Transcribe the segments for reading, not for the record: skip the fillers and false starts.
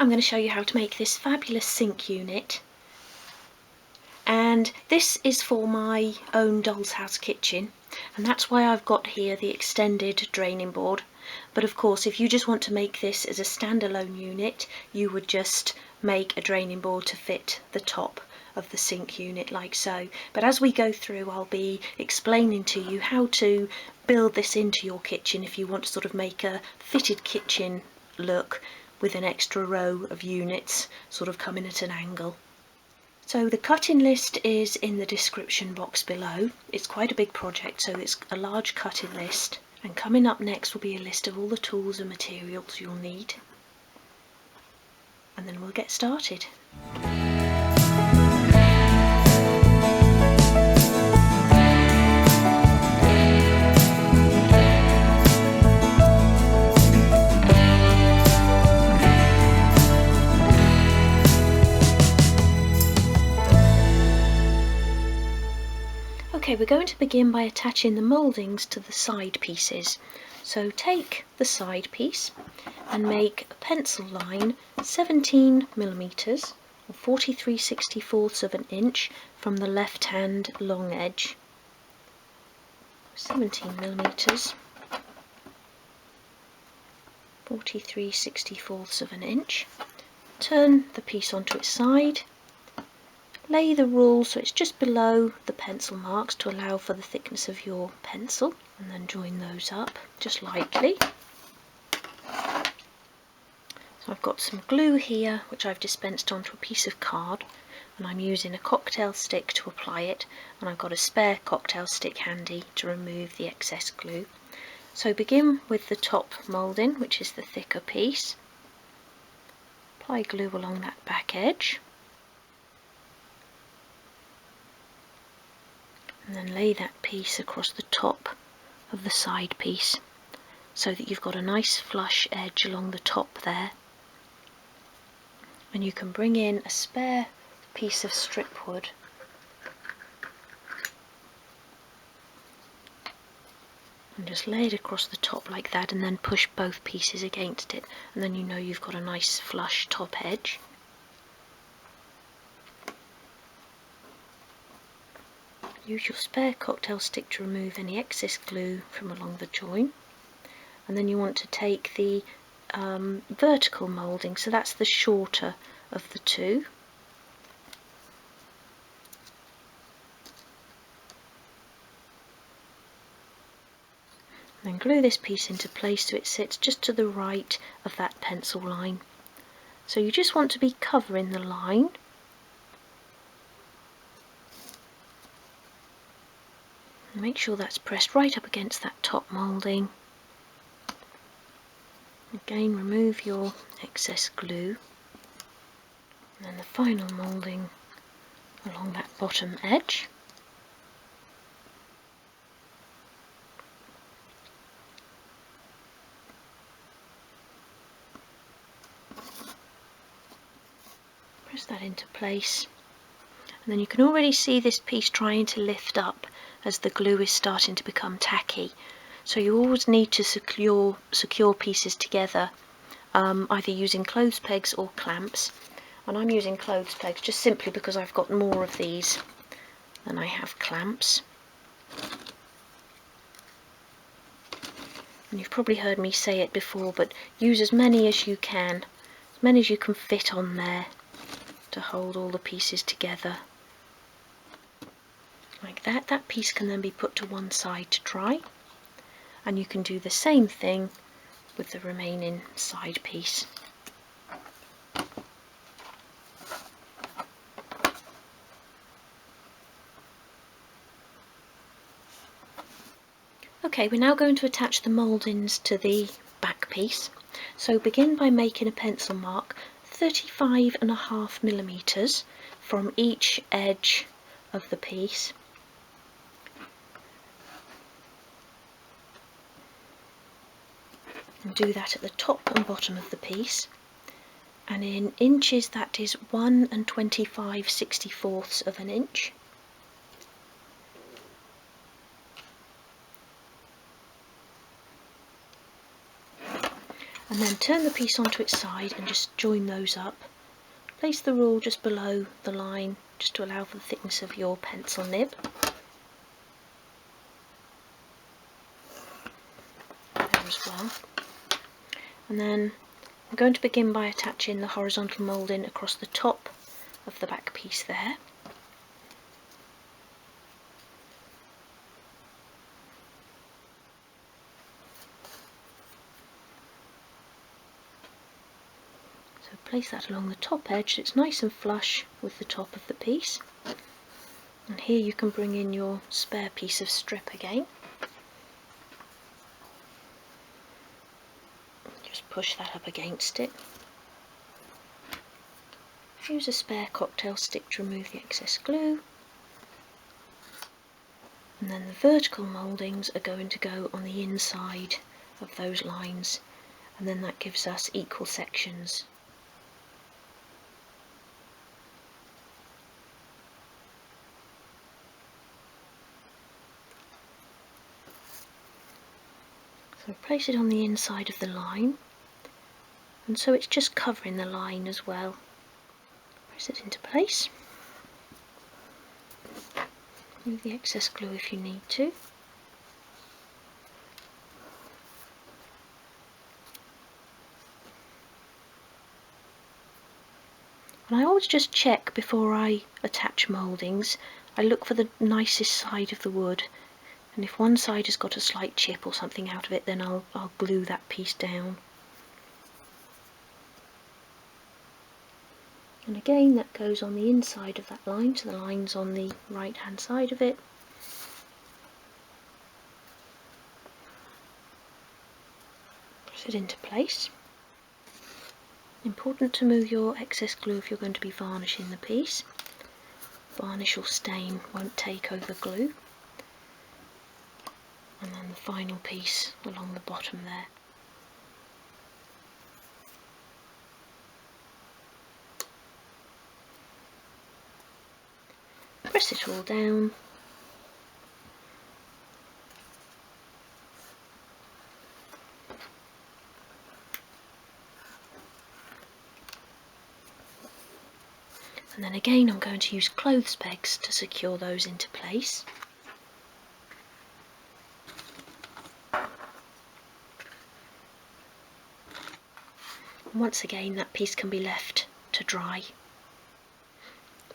I'm going to show you how to make this fabulous sink unit, and this is for my own doll's house kitchen, and that's why I've got here the extended draining board. But of course, if you just want to make this as a standalone unit, you would just make a draining board to fit the top of the sink unit like so. But as we go through, I'll be explaining to you how to build this into your kitchen if you want to sort of make a fitted kitchen look with an extra row of units sort of coming at an angle. So the cutting list is in the description box below. It's quite a big project, so it's a large cutting list. And coming up next will be a list of all the tools and materials you'll need. And then we'll get started. Okay, we're going to begin by attaching the mouldings to the side pieces. So take the side piece and make a pencil line 17mm or 43/64 of an inch from the left hand long edge. 17mm, 43/64 of an inch. Turn the piece onto its side. Lay the rule so it's just below the pencil marks to allow for the thickness of your pencil, and then join those up just lightly. So I've got some glue here which I've dispensed onto a piece of card, and I'm using a cocktail stick to apply it, and I've got a spare cocktail stick handy to remove the excess glue. So begin with the top moulding, which is the thicker piece. Apply glue along that back edge. And then lay that piece across the top of the side piece so that you've got a nice flush edge along the top there. And you can bring in a spare piece of strip wood and just lay it across the top like that, and then push both pieces against it, and then you know you've got a nice flush top edge. Use your spare cocktail stick to remove any excess glue from along the join, and then you want to take the vertical moulding, so that's the shorter of the two. And then glue this piece into place so it sits just to the right of that pencil line. So you just want to be covering the line. Make sure that's pressed right up against that top moulding. Again, remove your excess glue. And then the final moulding along that bottom edge. Press that into place. And then you can already see this piece trying to lift up as the glue is starting to become tacky. So you always need to secure pieces together, either using clothes pegs or clamps. And I'm using clothes pegs just simply because I've got more of these than I have clamps. And you've probably heard me say it before, but use as many as you can fit on there to hold all the pieces together. Like that. That piece can then be put to one side to dry, and you can do the same thing with the remaining side piece. Okay, we're now going to attach the mouldings to the back piece. So begin by making a pencil mark 35.5mm from each edge of the piece. And do that at the top and bottom of the piece, and in inches that is 1 25/64 of an inch. And then turn the piece onto its side and just join those up. Place the rule just below the line, just to allow for the thickness of your pencil nib. There as well. And then I'm going to begin by attaching the horizontal moulding across the top of the back piece there. So place that along the top edge so it's nice and flush with the top of the piece. And here you can bring in your spare piece of strip again. Just push that up against it. Use a spare cocktail stick to remove the excess glue. And then the vertical mouldings are going to go on the inside of those lines, and then that gives us equal sections. So place it on the inside of the line, and so it's just covering the line as well. Press it into place. Remove the excess glue if you need to. And I always just check before I attach mouldings. I look for the nicest side of the wood, and if one side has got a slight chip or something out of it, then I'll glue that piece down. And again, that goes on the inside of that line, so the line's on the right hand side of it. Press it into place. Important to move your excess glue if you're going to be varnishing the piece. Varnish or stain won't take over glue. And then the final piece along the bottom there. Press it all down. And then again I'm going to use clothes pegs to secure those into place. And once again that piece can be left to dry.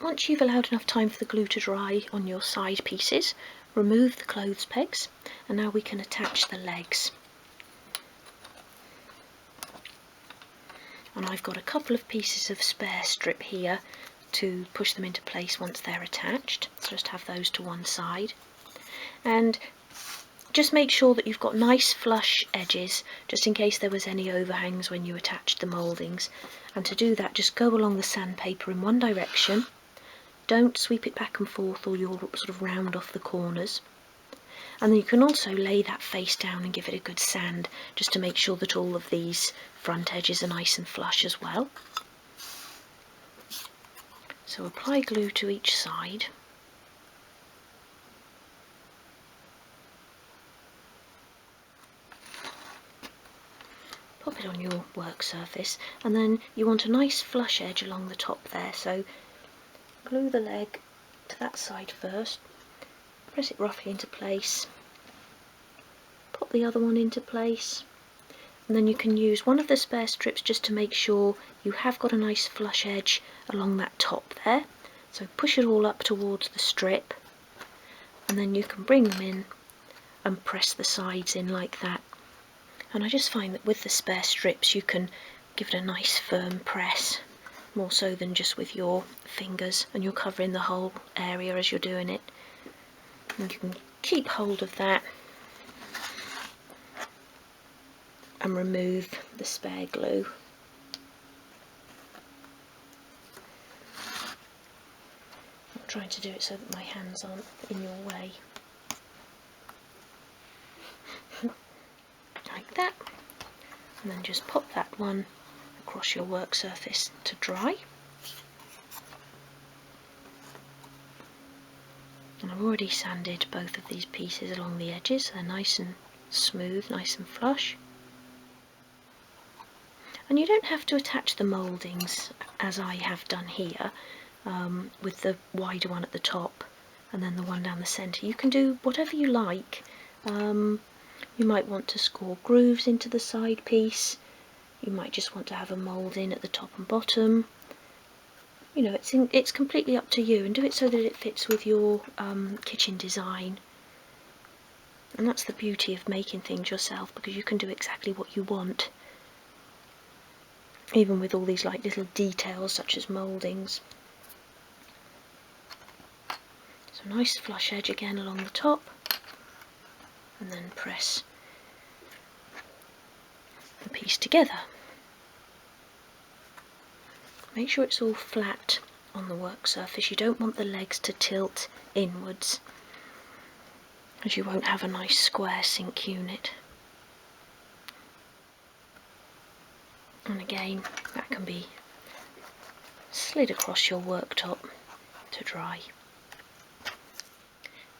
Once you've allowed enough time for the glue to dry on your side pieces, remove the clothes pegs, and now we can attach the legs. And I've got a couple of pieces of spare strip here to push them into place once they're attached, so just have those to one side. And just make sure that you've got nice flush edges, just in case there was any overhangs when you attached the mouldings. And to do that, just go along the sandpaper in one direction. Don't sweep it back and forth or you'll sort of round off the corners. And then you can also lay that face down and give it a good sand, just to make sure that all of these front edges are nice and flush as well. So apply glue to each side. Pop it on your work surface, and then you want a nice flush edge along the top there, so glue the leg to that side first, press it roughly into place, pop the other one into place, and then you can use one of the spare strips just to make sure you have got a nice flush edge along that top there. So push it all up towards the strip, and then you can bring them in and press the sides in like that. And I just find that with the spare strips you can give it a nice firm press, more so than just with your fingers, and you're covering the whole area as you're doing it. And you can keep hold of that and remove the spare glue. I'm trying to do it so that my hands aren't in your way. Like that. And then just pop that one across your work surface to dry. And I've already sanded both of these pieces along the edges, so they're nice and smooth, nice and flush. And you don't have to attach the mouldings as I have done here, with the wider one at the top and then the one down the centre. You can do whatever you like. You might want to score grooves into the side piece. You might just want to have a moulding at the top and bottom. You know, it's completely up to you, and do it so that it fits with your kitchen design. And that's the beauty of making things yourself, because you can do exactly what you want, even with all these like little details such as mouldings. So nice flush edge again along the top, and then press the piece together. Make sure it's all flat on the work surface. You don't want the legs to tilt inwards, as you won't have a nice square sink unit. And again, that can be slid across your worktop to dry.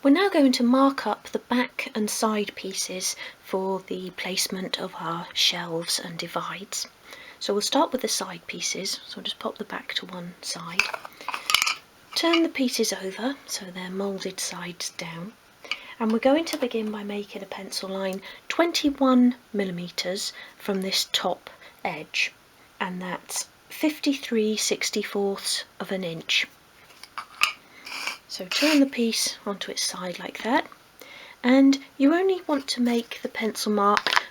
We're now going to mark up the back and side pieces for the placement of our shelves and divides. So we'll start with the side pieces, so I'll just pop the back to one side. Turn the pieces over so they're moulded sides down, and we're going to begin by making a pencil line 21mm from this top edge, and that's 53/64 of an inch. So turn the piece onto its side like that, and you only want to make the pencil mark,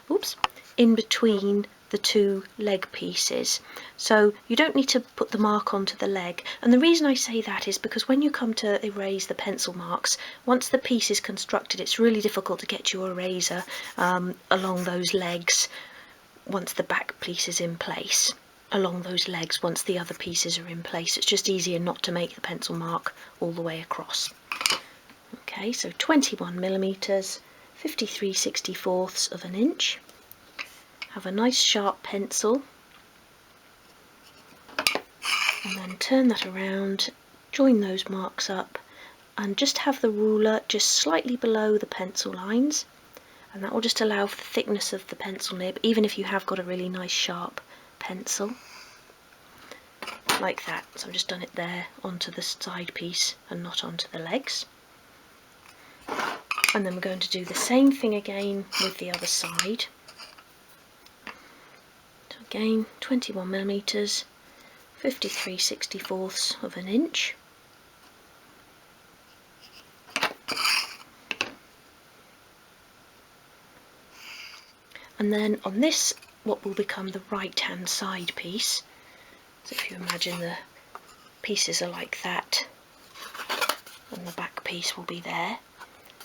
in between the two leg pieces. So you don't need to put the mark onto the leg, and the reason I say that is because when you come to erase the pencil marks, once the piece is constructed, it's really difficult to get your eraser along those legs once the back piece is in place, along those legs once the other pieces are in place. It's just easier not to make the pencil mark all the way across. Okay, so 21mm, 53/64 of an inch. Have a nice sharp pencil, and then turn that around, join those marks up, and just have the ruler just slightly below the pencil lines, and that will just allow for the thickness of the pencil nib, even if you have got a really nice sharp pencil, like that. So I've just done it there onto the side piece and not onto the legs. And then we're going to do the same thing again with the other side. So again, 21mm, 53/64 of an inch. And then on this, what will become the right hand side piece, so if you imagine the pieces are like that, and the back piece will be there.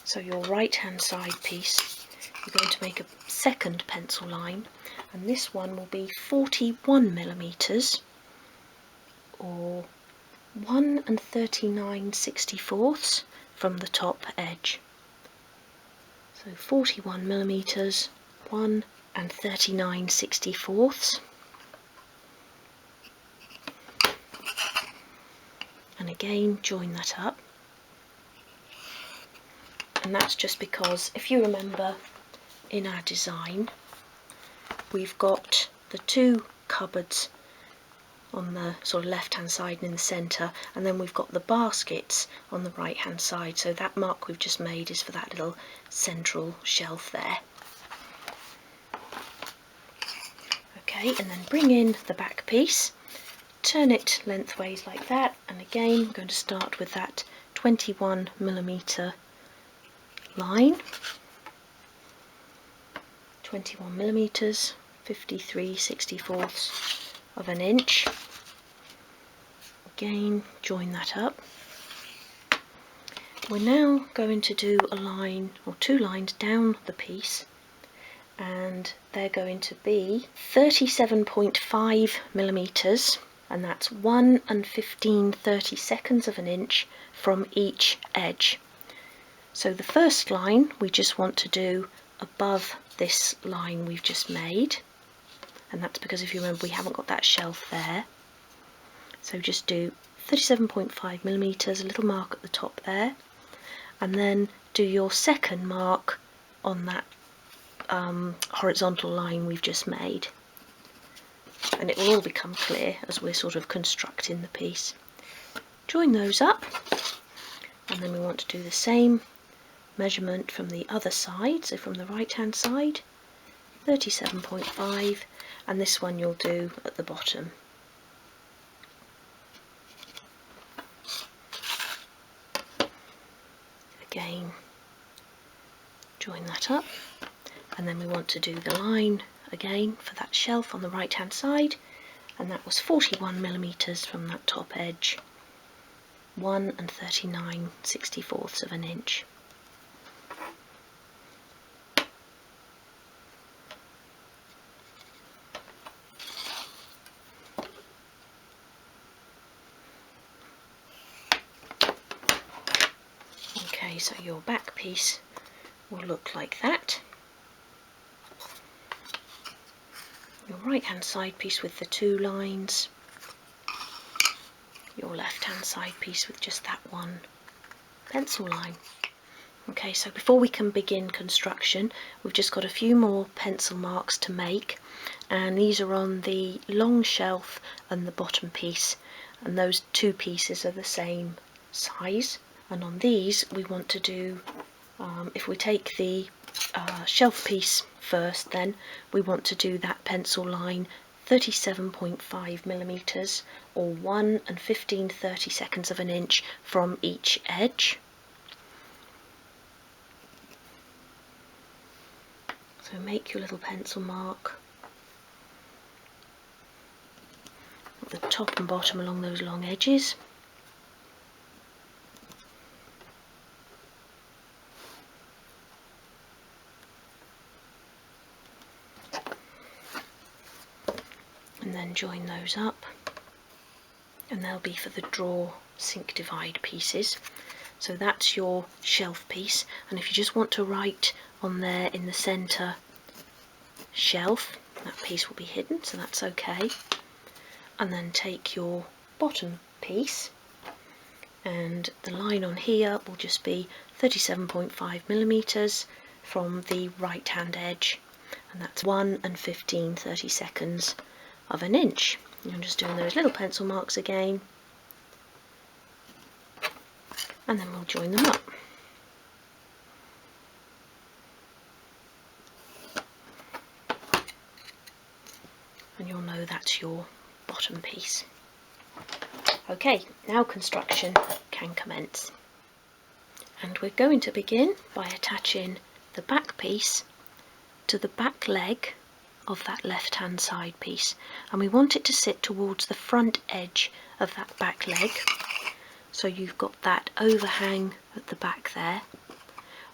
So your right hand side piece, you're going to make a second pencil line, and this one will be 41mm, or 1 39/64 from the top edge. So 41mm, 1 39/64. And again, join that up. And that's just because, if you remember, in our design, we've got the two cupboards on the sort of left hand side and in the centre, and then we've got the baskets on the right hand side. So that mark we've just made is for that little central shelf there. Okay, and then bring in the back piece, turn it lengthways like that, and again I'm going to start with that 21mm line, 21mm, 53/64 of an inch. Again, join that up. We're now going to do a line or two lines down the piece, and they're going to be 37.5mm, and that's 1 15/32 of an inch from each edge. So the first line we just want to do above this line we've just made, and that's because, if you remember, we haven't got that shelf there. So just do 37.5mm, a little mark at the top there, and then do your second mark on that horizontal line we've just made. and it will all become clear as we're sort of constructing the piece. Join those up, and then we want to do the same measurement from the other side, so from the right hand side, 37.5, and this one you'll do at the bottom. Again, join that up, and then we want to do the line again for that shelf on the right hand side, and that was 41 millimeters from that top edge, 1 39/64 of an inch. Okay, so your back piece will look like that. Your right hand side piece with the 2 lines, your left hand side piece with just that 1 pencil line. Okay, so before we can begin construction, we've just got a few more pencil marks to make, and these are on the long shelf and the bottom piece, and those 2 pieces are the same size. And on these we want to do, if we take the shelf piece first, then we want to do that pencil line 37.5 millimeters, or 1 15/32 of an inch from each edge. So make your little pencil mark at the top and bottom along those long edges. And then join those up, and they'll be for the draw, sink, divide pieces. So that's your shelf piece, and if you just want to write on there in the centre shelf, that piece will be hidden, so that's okay. And then take your bottom piece, and the line on here will just be 37.5 millimeters from the right hand edge, and that's 1 15/32 of an inch. And I'm just doing those little pencil marks again, and then we'll join them up. And you'll know that's your bottom piece. Okay, now construction can commence. And we're going to begin by attaching the back piece to the back leg of that left hand side piece, and we want it to sit towards the front edge of that back leg, so you've got that overhang at the back there.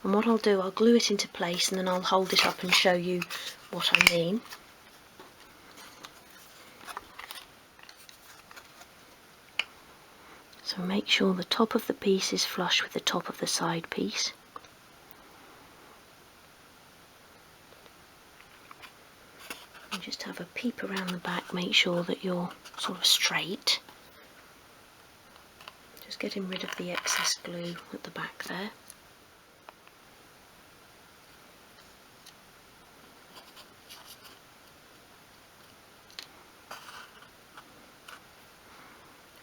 And what I'll do, I'll glue it into place, and then I'll hold it up and show you what I mean. So make sure the top of the piece is flush with the top of the side piece. And just have a peep around the back, make sure that you're sort of straight. Just getting rid of the excess glue at the back there.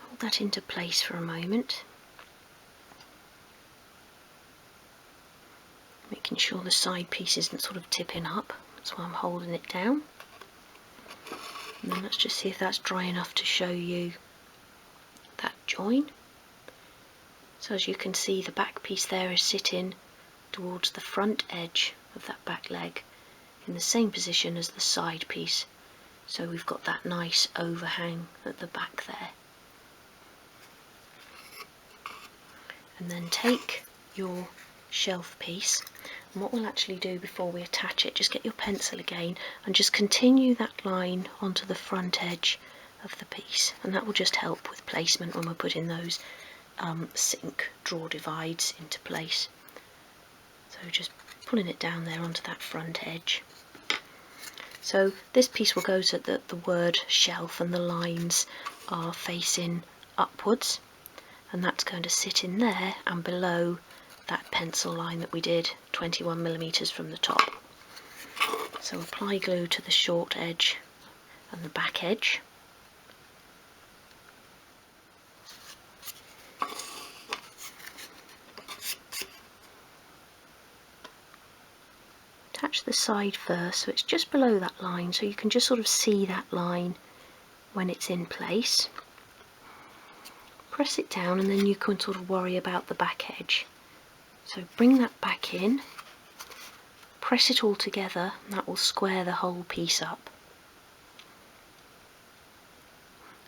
Hold that into place for a moment, making sure the side piece isn't sort of tipping up, that's why I'm holding it down. And then let's just see if that's dry enough to show you that join. So as you can see, the back piece there is sitting towards the front edge of that back leg in the same position as the side piece, so we've got that nice overhang at the back there. And then take your shelf piece, and what we'll actually do before we attach it, just get your pencil again and just continue that line onto the front edge of the piece, and that will just help with placement when we're putting those sink drawer divides into place. So just pulling it down there onto that front edge. So this piece will go so that the word shelf and the lines are facing upwards, and that's going to sit in there and below that pencil line that we did 21 millimeters from the top. So apply glue to the short edge and the back edge. Attach the side first so it's just below that line, so you can just sort of see that line when it's in place. Press it down and then you can sort of worry about the back edge. So bring that back in, press it all together, and that will square the whole piece up.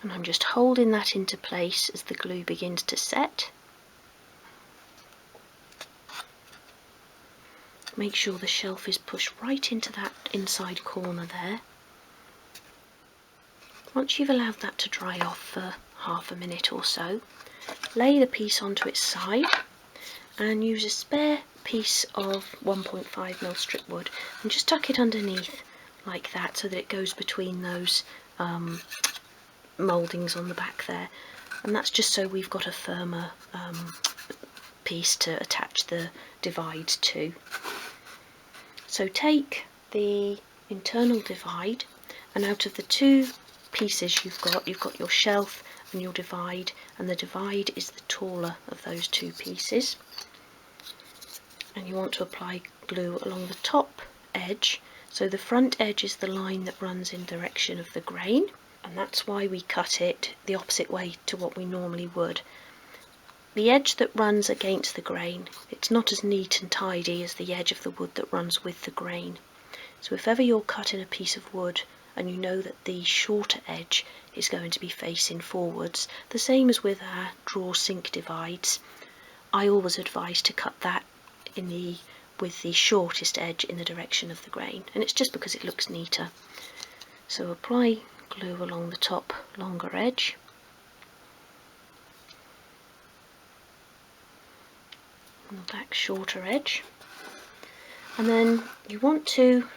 And I'm just holding that into place as the glue begins to set. Make sure the shelf is pushed right into that inside corner there. Once you've allowed that to dry off for half a minute or so, lay the piece onto its side and use a spare piece of 1.5mm strip wood and just tuck it underneath like that so that it goes between those mouldings on the back there, and that's just so we've got a firmer piece to attach the divides to. So take the internal divide, and out of the two pieces you've got your shelf and your divide, and the divide is the taller of those two pieces, and you want to apply glue along the top edge. So the front edge is the line that runs in direction of the grain, and that's why we cut it the opposite way to what we normally would. The edge that runs against the grain, it's not as neat and tidy as the edge of the wood that runs with the grain. So if ever you're cutting a piece of wood and you know that the shorter edge is going to be facing forwards, the same as with our drawer sink divides, I always advise to cut that with the shortest edge in the direction of the grain, and it's just because it looks neater. So apply glue along the top longer edge. And the back shorter edge, and then you want to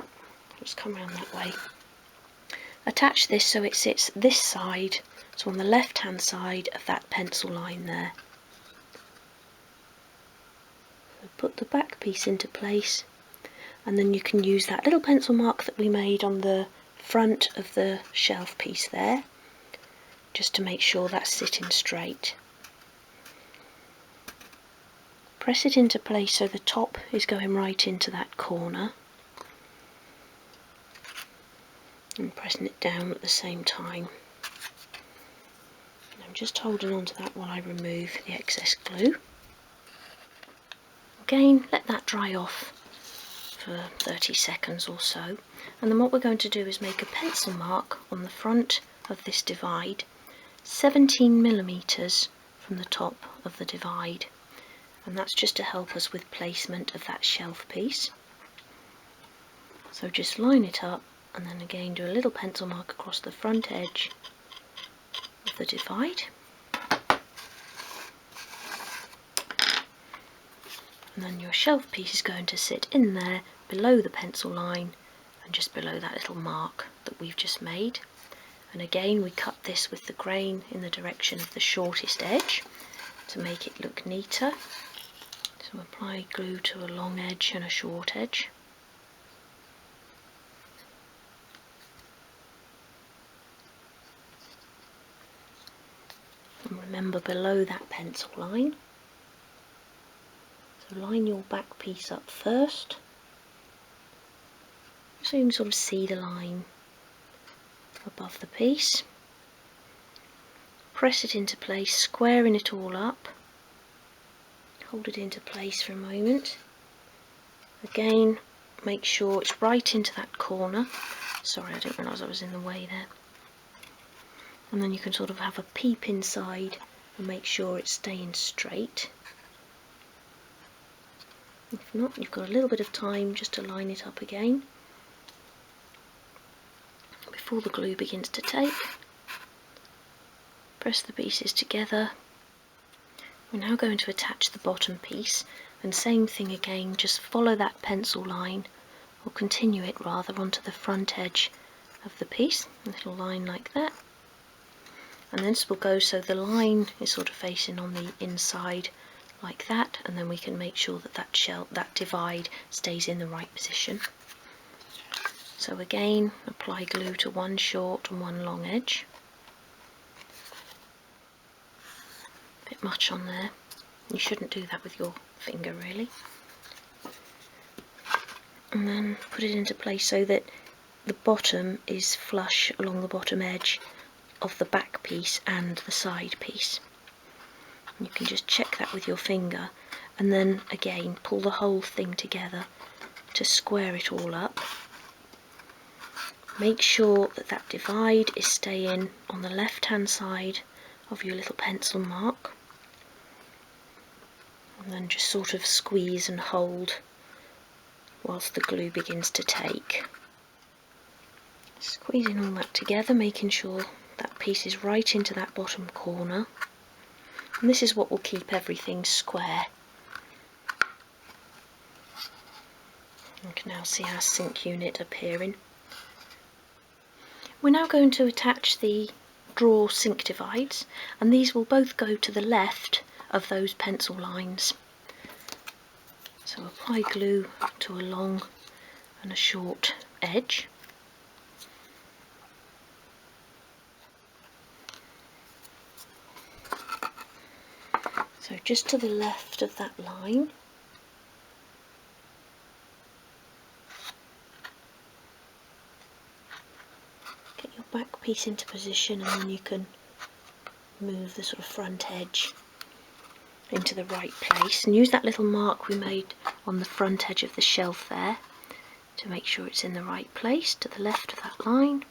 just come around that way, attach this so it sits this side, so on the left hand side of that pencil line there. So put the back piece into place, and then you can use that little pencil mark that we made on the front of the shelf piece there, just to make sure that's sitting straight. Press it into place so the top is going right into that corner, and pressing it down at the same time. And I'm just holding on to that while I remove the excess glue. Again, let that dry off for 30 seconds or so, and then what we're going to do is make a pencil mark on the front of this divide, 17mm from the top of the divide. And that's just to help us with placement of that shelf piece. So just line it up, and then again do a little pencil mark across the front edge of the divide. And then your shelf piece is going to sit in there below the pencil line and just below that little mark that we've just made. And again we cut this with the grain in the direction of the shortest edge to make it look neater. So apply glue to a long edge and a short edge. And remember, below that pencil line. So line your back piece up first, so you can sort of see the line above the piece. Press it into place, squaring it all up. Hold it into place for a moment. Again, make sure it's right into that corner. Sorry, I didn't realise I was in the way there. And then you can sort of have a peep inside and make sure it's staying straight. If not, you've got a little bit of time just to line it up again before the glue begins to take. Press the pieces together. We're now going to attach the bottom piece, and same thing again, just follow that pencil line, or continue it rather, onto the front edge of the piece, a little line like that. And this will go so the line is sort of facing on the inside like that, and then we can make sure that that divide stays in the right position. So again, apply glue to one short and one long edge. A bit much on there. You shouldn't do that with your finger really. And then put it into place so that the bottom is flush along the bottom edge of the back piece and the side piece. You can just check that with your finger, and then again pull the whole thing together to square it all up. Make sure that that divide is staying on the left hand side of your little pencil mark, and then just sort of squeeze and hold whilst the glue begins to take. Squeezing all that together, making sure that piece is right into that bottom corner, and this is what will keep everything square. You can now see our sink unit appearing. We're now going to attach the drawer sink divides, and these will both go to the left of those pencil lines. So apply glue to a long and a short edge. So just to the left of that line. Get your back piece into position, and then you can move the sort of front edge into the right place, and use that little mark we made on the front edge of the shelf there to make sure it's in the right place to the left of that line.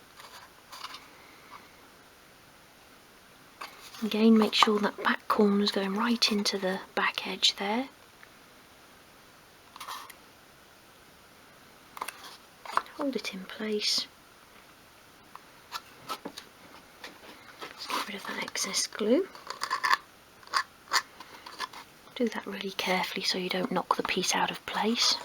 Again, make sure that back corner is going right into the back edge there. Hold it in place. Let's get rid of that excess glue. Do that really carefully so you don't knock the piece out of place.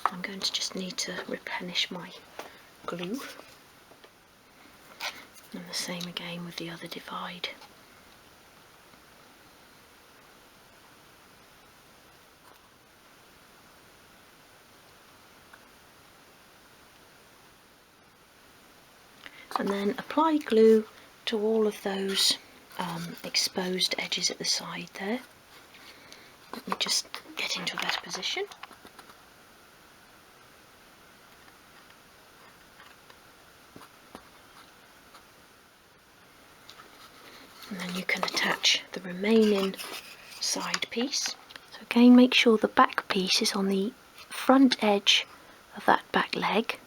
I'm going to just need to replenish my glue. And the same again with the other divide. And then apply glue to all of those exposed edges at the side there. Let me just get into a better position. And then you can attach the remaining side piece. So again, make sure the back piece is on the front edge of that back leg.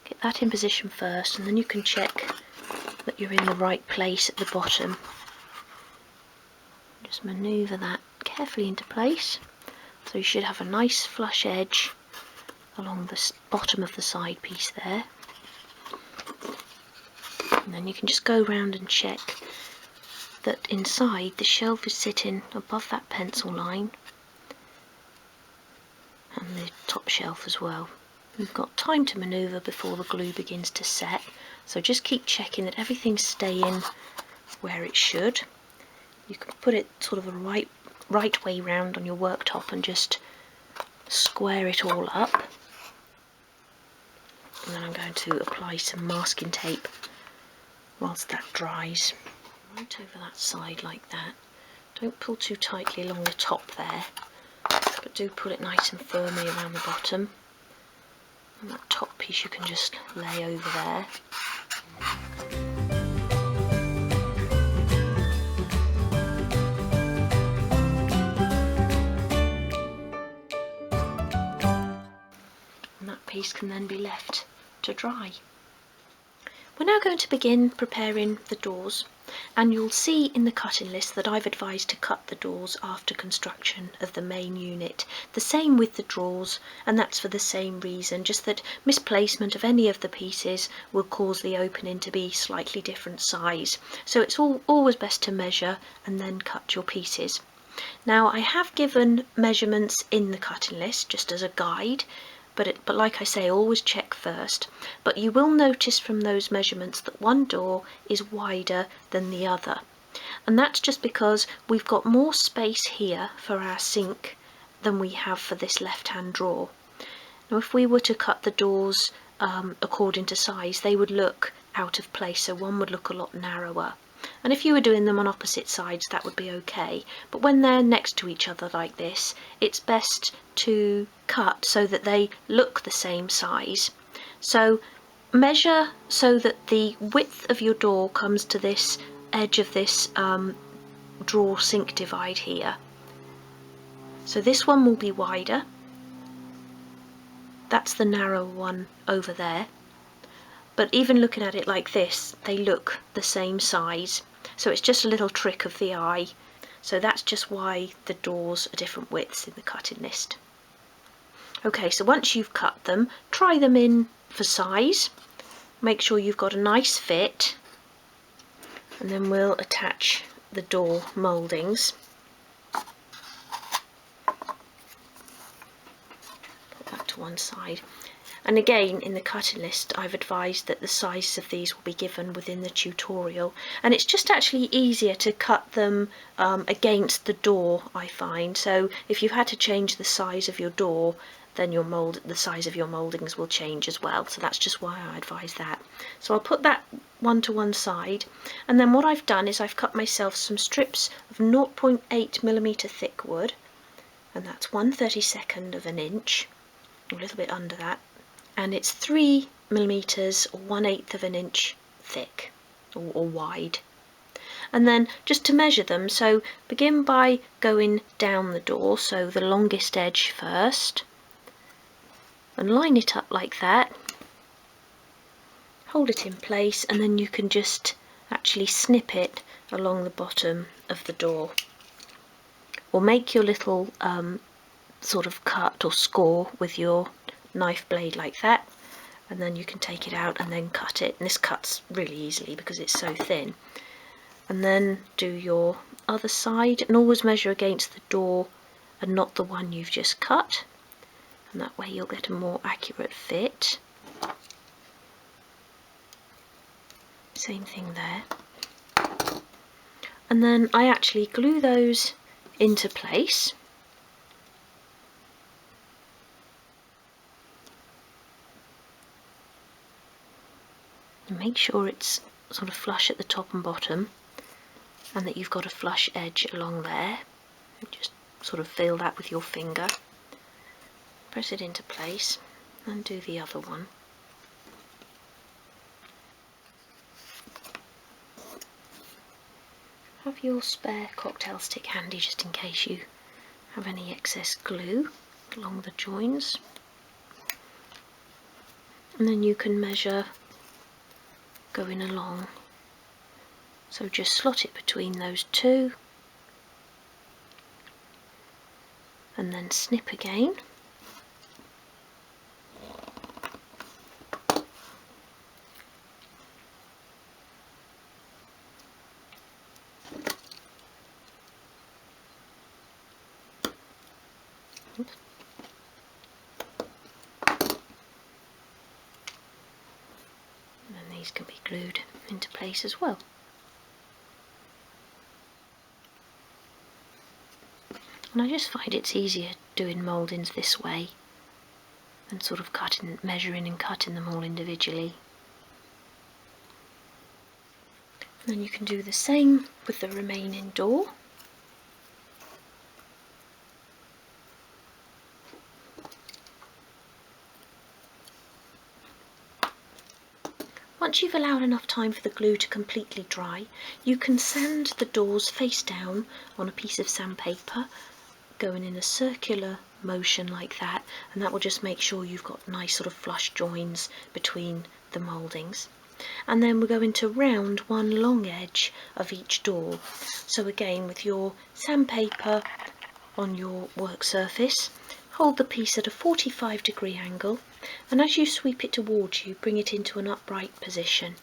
Get that in position first, and then you can check that you're in the right place at the bottom. Just manoeuvre that carefully into place, so you should have a nice flush edge along the bottom of the side piece there. And then you can just go round and check that inside the shelf is sitting above that pencil line, and the top shelf as well. You've got time to manoeuvre before the glue begins to set, so just keep checking that everything's staying where it should. You can put it sort of a right way round on your worktop and just square it all up. And then I'm going to apply some masking tape whilst that dries. Right over that side like that. Don't pull too tightly along the top there, but do pull it nice and firmly around the bottom. And that top piece you can just lay over there. And that piece can then be left to dry. We're now going to begin preparing the doors, and you'll see in the cutting list that I've advised to cut the doors after construction of the main unit. The same with the drawers, and that's for the same reason, just that misplacement of any of the pieces will cause the opening to be slightly different size. So it's always best to measure and then cut your pieces. Now, I have given measurements in the cutting list just as a guide, but like I say, always check first. But you will notice from those measurements that one door is wider than the other, and that's just because we've got more space here for our sink than we have for this left hand drawer. Now if we were to cut the doors according to size, they would look out of place, so one would look a lot narrower. And if you were doing them on opposite sides, that would be okay. But when they're next to each other like this, it's best to cut so that they look the same size. So measure so that the width of your door comes to this edge of this drawer sink divide here. So this one will be wider. That's the narrow one over there. But even looking at it like this, they look the same size. So it's just a little trick of the eye. So that's just why the doors are different widths in the cutting list. Okay, so once you've cut them, try them in for size. Make sure you've got a nice fit. And then we'll attach the door mouldings. Put that to one side. And again, in the cutting list, I've advised that the sizes of these will be given within the tutorial. And it's just actually easier to cut them against the door, I find. So if you've had to change the size of your door, then the size of your mouldings will change as well. So that's just why I advise that. So I'll put that one to one side. And then what I've done is I've cut myself some strips of 0.8mm thick wood. And that's 1/32 of an inch, a little bit under that. And it's 3mm or 1/8 of an inch thick or wide. And then just to measure them, so begin by going down the door, so the longest edge first, and line it up like that. Hold it in place, and then you can just actually snip it along the bottom of the door, or make your little sort of cut or score with your knife blade like that, and then you can take it out and then cut it. And this cuts really easily because it's so thin. And then do your other side, and always measure against the door and not the one you've just cut, and that way you'll get a more accurate fit. Same thing there. And then I actually glue those into place. Make sure it's sort of flush at the top and bottom, and that you've got a flush edge along there. Just sort of feel that with your finger. Press it into place and do the other one. Have your spare cocktail stick handy just in case you have any excess glue along the joins. And then you can measure going along, so just slot it between those two and then snip again. Oops. And then these can be glued into place as well. And I just find it's easier doing mouldings this way than sort of measuring and cutting them all individually. And then you can do the same with the remaining door. Once you've allowed enough time for the glue to completely dry, you can sand the doors face down on a piece of sandpaper, going in a circular motion like that, and that will just make sure you've got nice sort of flush joins between the mouldings. And then we're going to round one long edge of each door. So again, with your sandpaper on your work surface, hold the piece at a 45-degree angle, and as you sweep it towards you, bring it into an upright position.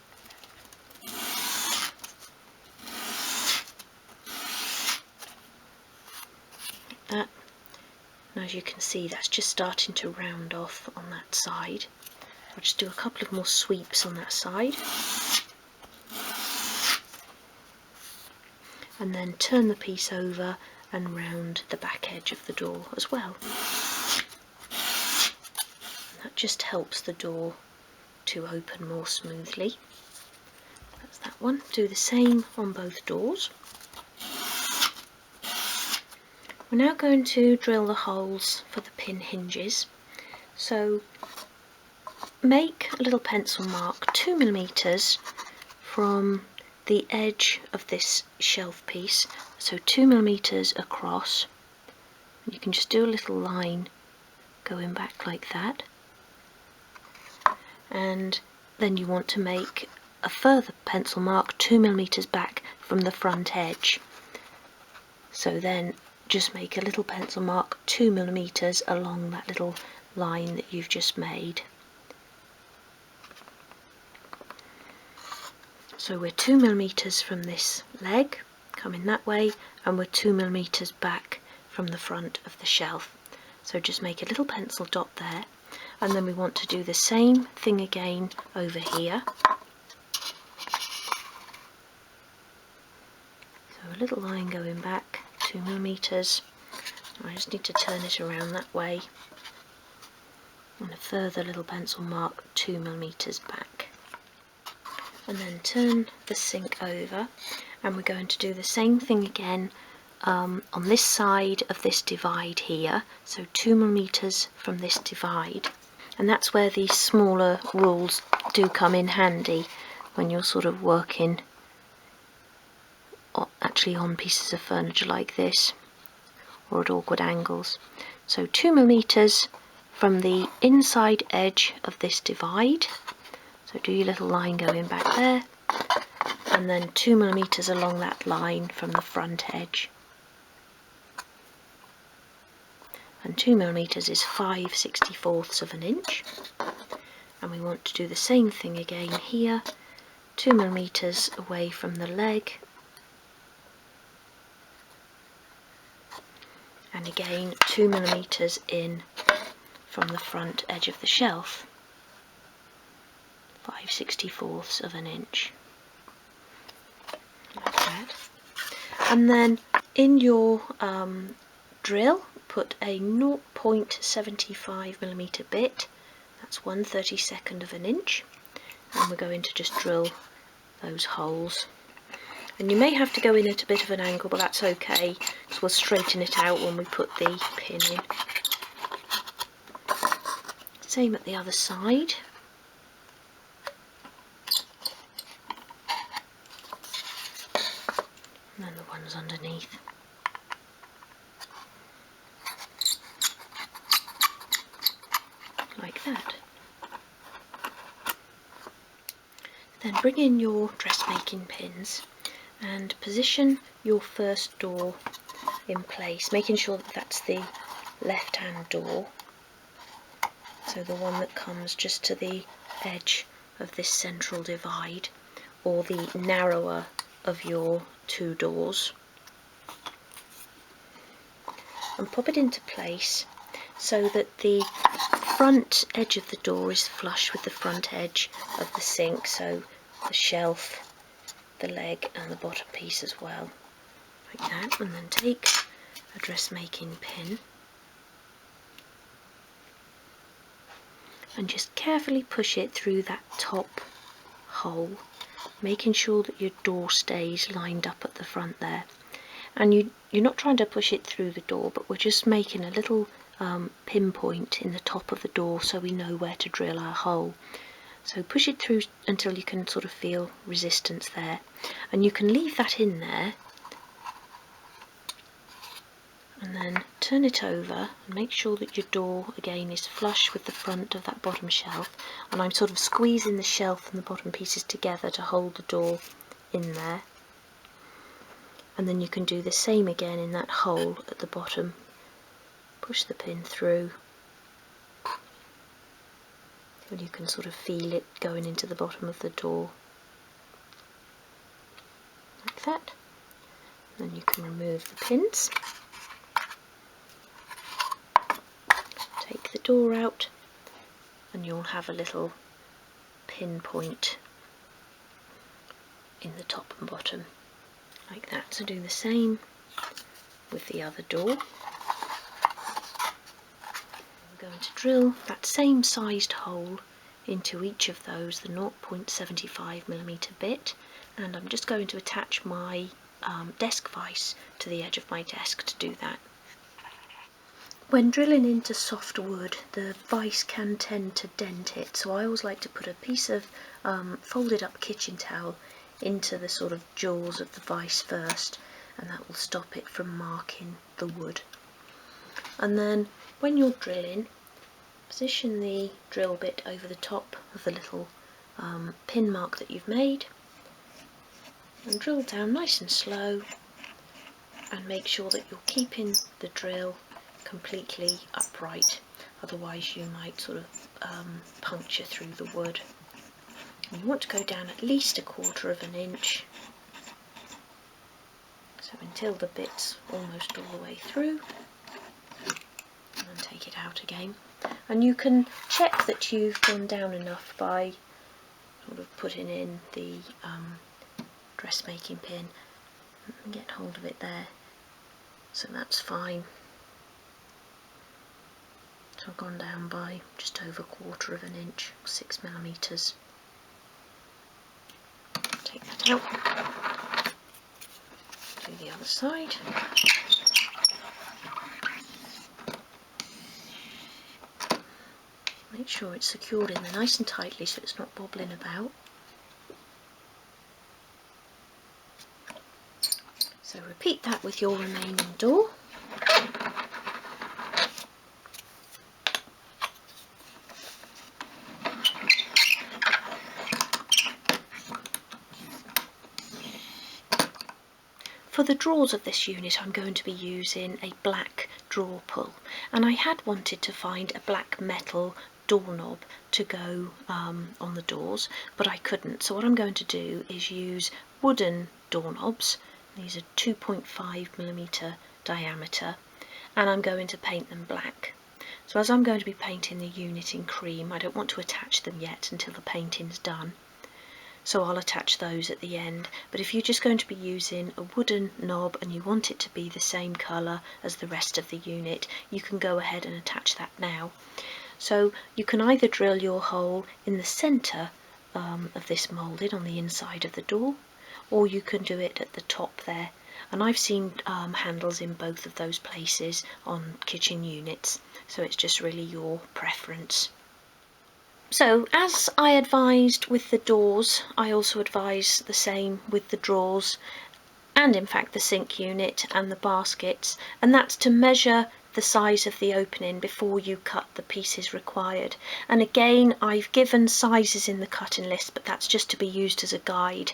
Like that. And as you can see, that's just starting to round off on that side. I'll just do a couple of more sweeps on that side. And then turn the piece over and round the back edge of the door as well. just helps the door to open more smoothly. That's that one. Do the same on both doors. We're now going to drill the holes for the pin hinges. So make a little pencil mark 2mm from the edge of this shelf piece, so 2mm across. You can just do a little line going back like that, and then you want to make a further pencil mark 2mm back from the front edge. So then just make a little pencil mark 2mm along that little line that you've just made. So we're 2mm from this leg coming that way, and we're 2mm back from the front of the shelf. So just make a little pencil dot there, and then we want to do the same thing again over here. So a little line going back 2mm. I just need to turn it around that way, and a further little pencil mark 2mm back. And then turn the sink over, and we're going to do the same thing again on this side of this divide here, so 2mm from this divide. And that's where these smaller rules do come in handy when you're sort of working actually on pieces of furniture like this, or at awkward angles. So 2mm from the inside edge of this divide, so do your little line going back there, and then 2mm along that line from the front edge. And 2mm is 5/64 of an inch, and we want to do the same thing again here, 2mm away from the leg, and again 2mm in from the front edge of the shelf, 5/64 of an inch, like that. And then in your drill, put a 0.75mm bit, that's 1/32 of an inch, and we're going to just drill those holes. And you may have to go in at a bit of an angle, but that's okay, because we'll straighten it out when we put the pin in. Same at the other side. And then the ones underneath. Like that. Then bring in your dressmaking pins and position your first door in place, making sure that that's the left hand door, so the one that comes just to the edge of this central divide, or the narrower of your two doors, and pop it into place so that the front edge of the door is flush with the front edge of the sink, so the shelf, the leg and the bottom piece as well, like that. And then take a dressmaking pin and just carefully push it through that top hole, making sure that your door stays lined up at the front there. And you're not trying to push it through the door, but we're just making a little pinpoint in the top of the door so we know where to drill our hole. So push it through until you can sort of feel resistance there, and you can leave that in there, and then turn it over and make sure that your door again is flush with the front of that bottom shelf. And I'm sort of squeezing the shelf and the bottom pieces together to hold the door in there. And then you can do the same again in that hole at the bottom. Push the pin through, and you can sort of feel it going into the bottom of the door, like that. Then you can remove the pins, take the door out, and you'll have a little pinpoint in the top and bottom, like that. So do the same with the other door. We're going going to drill that same sized hole into each of those, the 0.75mm bit, and I'm just going to attach my desk vise to the edge of my desk to do that. When drilling into soft wood, the vise can tend to dent it, so I always like to put a piece of folded up kitchen towel into the sort of jaws of the vise first, and that will stop it from marking the wood. And then when you're drilling, position the drill bit over the top of the little pin mark that you've made, and drill down nice and slow, and make sure that you're keeping the drill completely upright, otherwise you might sort of puncture through the wood. And you want to go down at least 1/4 inch, so until the bit's almost all the way through, and then take it out again. And you can check that you've gone down enough by sort of putting in the dressmaking pin and get hold of it there, so that's fine. So I've gone down by just over 1/4 inch, 6mm. Take that out, do the other side. Make sure it's secured in there nice and tightly so it's not bobbling about. So repeat that with your remaining door. For the drawers of this unit I'm going to be using a black drawer pull, and I had wanted to find a black metal doorknob to go on the doors, but I couldn't. So what I'm going to do is use wooden doorknobs. These are 2.5mm diameter, and I'm going to paint them black. So as I'm going to be painting the unit in cream, I don't want to attach them yet until the painting's done. So I'll attach those at the end, but if you're just going to be using a wooden knob and you want it to be the same colour as the rest of the unit, you can go ahead and attach that now. So you can either drill your hole in the centre of this moulding on the inside of the door, or you can do it at the top there. And I've seen handles in both of those places on kitchen units, so it's just really your preference. So, as I advised with the doors, I also advise the same with the drawers, and in fact the sink unit and the baskets, and that's to measure the size of the opening before you cut the pieces required. And again, I've given sizes in the cutting list, but that's just to be used as a guide.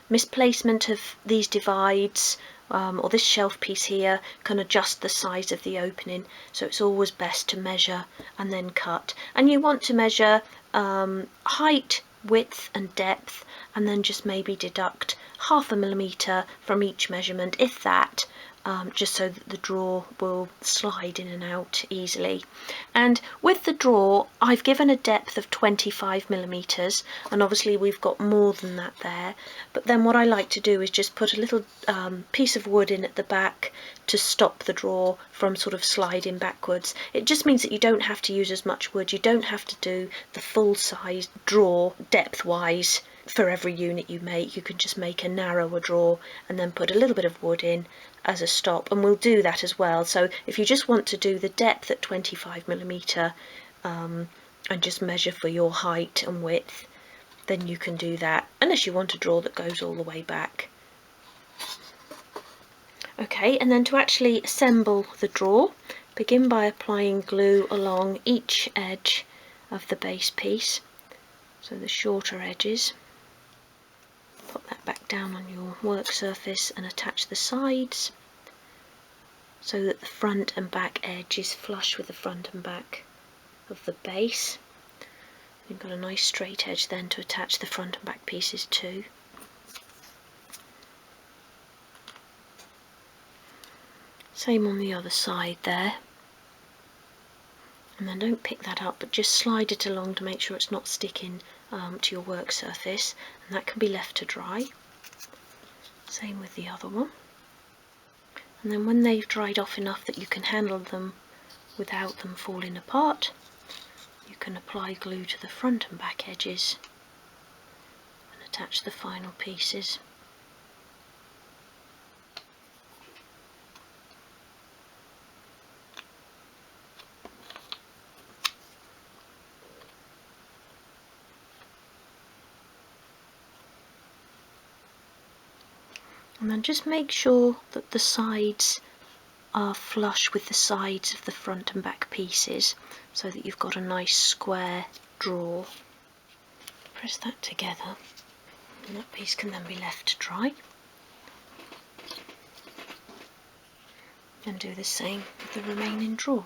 Misplacement of these divides or this shelf piece here can adjust the size of the opening, so it's always best to measure and then cut. And you want to measure height, width and depth, and then just maybe deduct 1/2 millimetre from each measurement, if that, just so that the drawer will slide in and out easily. And with the drawer, I've given a depth of 25mm, and obviously we've got more than that there, but then what I like to do is just put a little piece of wood in at the back to stop the drawer from sort of sliding backwards. It just means that you don't have to use as much wood, you don't have to do the full size drawer depth wise for every unit you make. You can just make a narrower drawer and then put a little bit of wood in as a stop, and we'll do that as well. So if you just want to do the depth at 25mm and just measure for your height and width, then you can do that, unless you want a drawer that goes all the way back. Okay, and then to actually assemble the drawer, begin by applying glue along each edge of the base piece, so the shorter edges. Put that back down on your work surface and attach the sides so that the front and back edge is flush with the front and back of the base. You've got a nice straight edge then to attach the front and back pieces to. Same on the other side there. And then don't pick that up, but just slide it along to make sure it's not sticking to your work surface, and that can be left to dry. Same with the other one. And then when they've dried off enough that you can handle them without them falling apart, you can apply glue to the front and back edges and attach the final pieces. And then just make sure that the sides are flush with the sides of the front and back pieces so that you've got a nice square drawer. Press that together and that piece can then be left to dry. And do the same with the remaining drawer.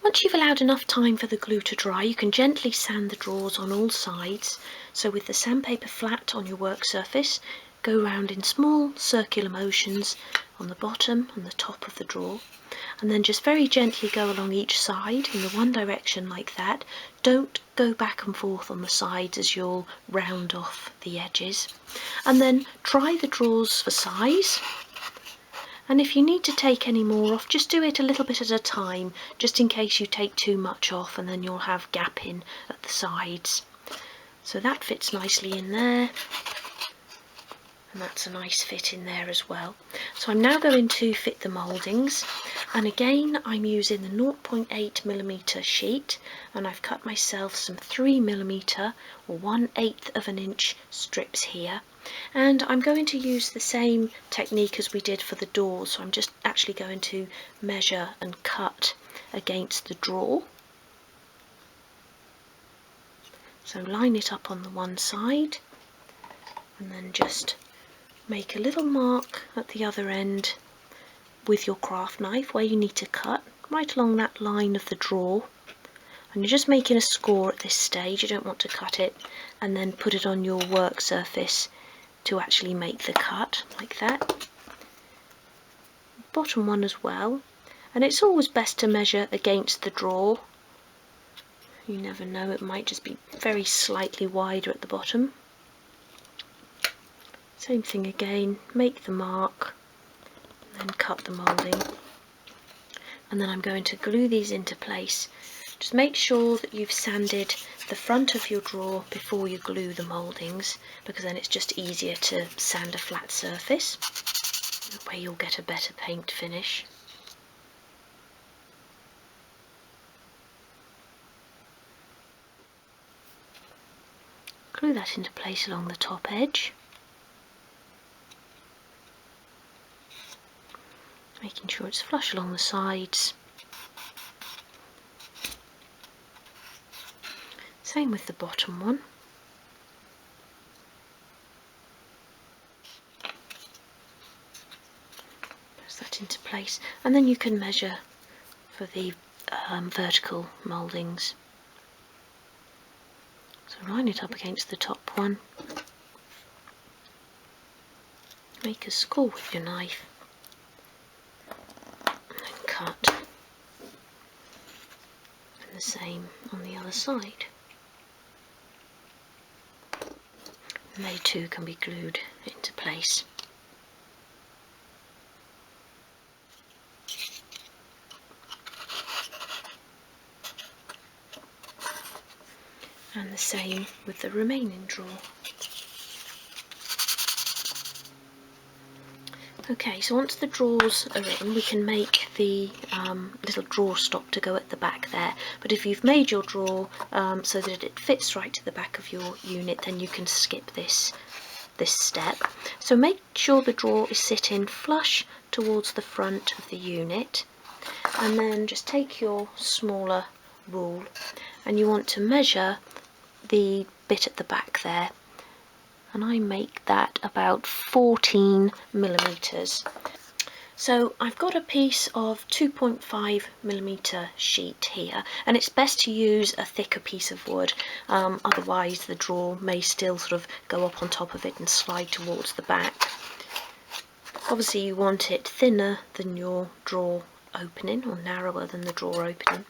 Once you've allowed enough time for the glue to dry, you can gently sand the drawers on all sides. So with the sandpaper flat on your work surface, go round in small circular motions on the bottom and the top of the drawer, and then just very gently go along each side in the one direction like that. Don't go back and forth on the sides as you'll round off the edges. And then try the drawers for size. And if you need to take any more off, just do it a little bit at a time, just in case you take too much off and then you'll have gapping at the sides. So that fits nicely in there, and that's a nice fit in there as well. So I'm now going to fit the mouldings, and again I'm using the 0.8mm sheet, and I've cut myself some 3mm or 1/8 of an inch strips here. And I'm going to use the same technique as we did for the doors, so I'm just actually going to measure and cut against the drawer. So line it up on the one side and then just make a little mark at the other end with your craft knife where you need to cut, right along that line of the drawer. And you're just making a score at this stage, you don't want to cut it and then put it on your work surface to actually make the cut, like that. Bottom one as well, and it's always best to measure against the drawer. You never know, it might just be very slightly wider at the bottom. Same thing again, make the mark, and then cut the moulding. And then I'm going to glue these into place. Just make sure that you've sanded the front of your drawer before you glue the mouldings, because then it's just easier to sand a flat surface. That way you'll get a better paint finish. Glue that into place along the top edge, making sure it's flush along the sides. Same with the bottom one. Press that into place, and then you can measure for the vertical mouldings. So line it up against the top one. Make a score with your knife, and then cut. And the same on the other side. And they too can be glued into place. And the same with the remaining drawer. Okay, so once the drawers are in, we can make the little drawer stop to go at the back there. But if you've made your drawer so that it fits right to the back of your unit, then you can skip this step. So make sure the drawer is sitting flush towards the front of the unit, and then just take your smaller rule and you want to measure the bit at the back there, and I make that about 14mm. So I've got a piece of 2.5mm sheet here, and it's best to use a thicker piece of wood, otherwise the drawer may still sort of go up on top of it and slide towards the back. Obviously you want it thinner than your drawer opening, or narrower than the drawer opening.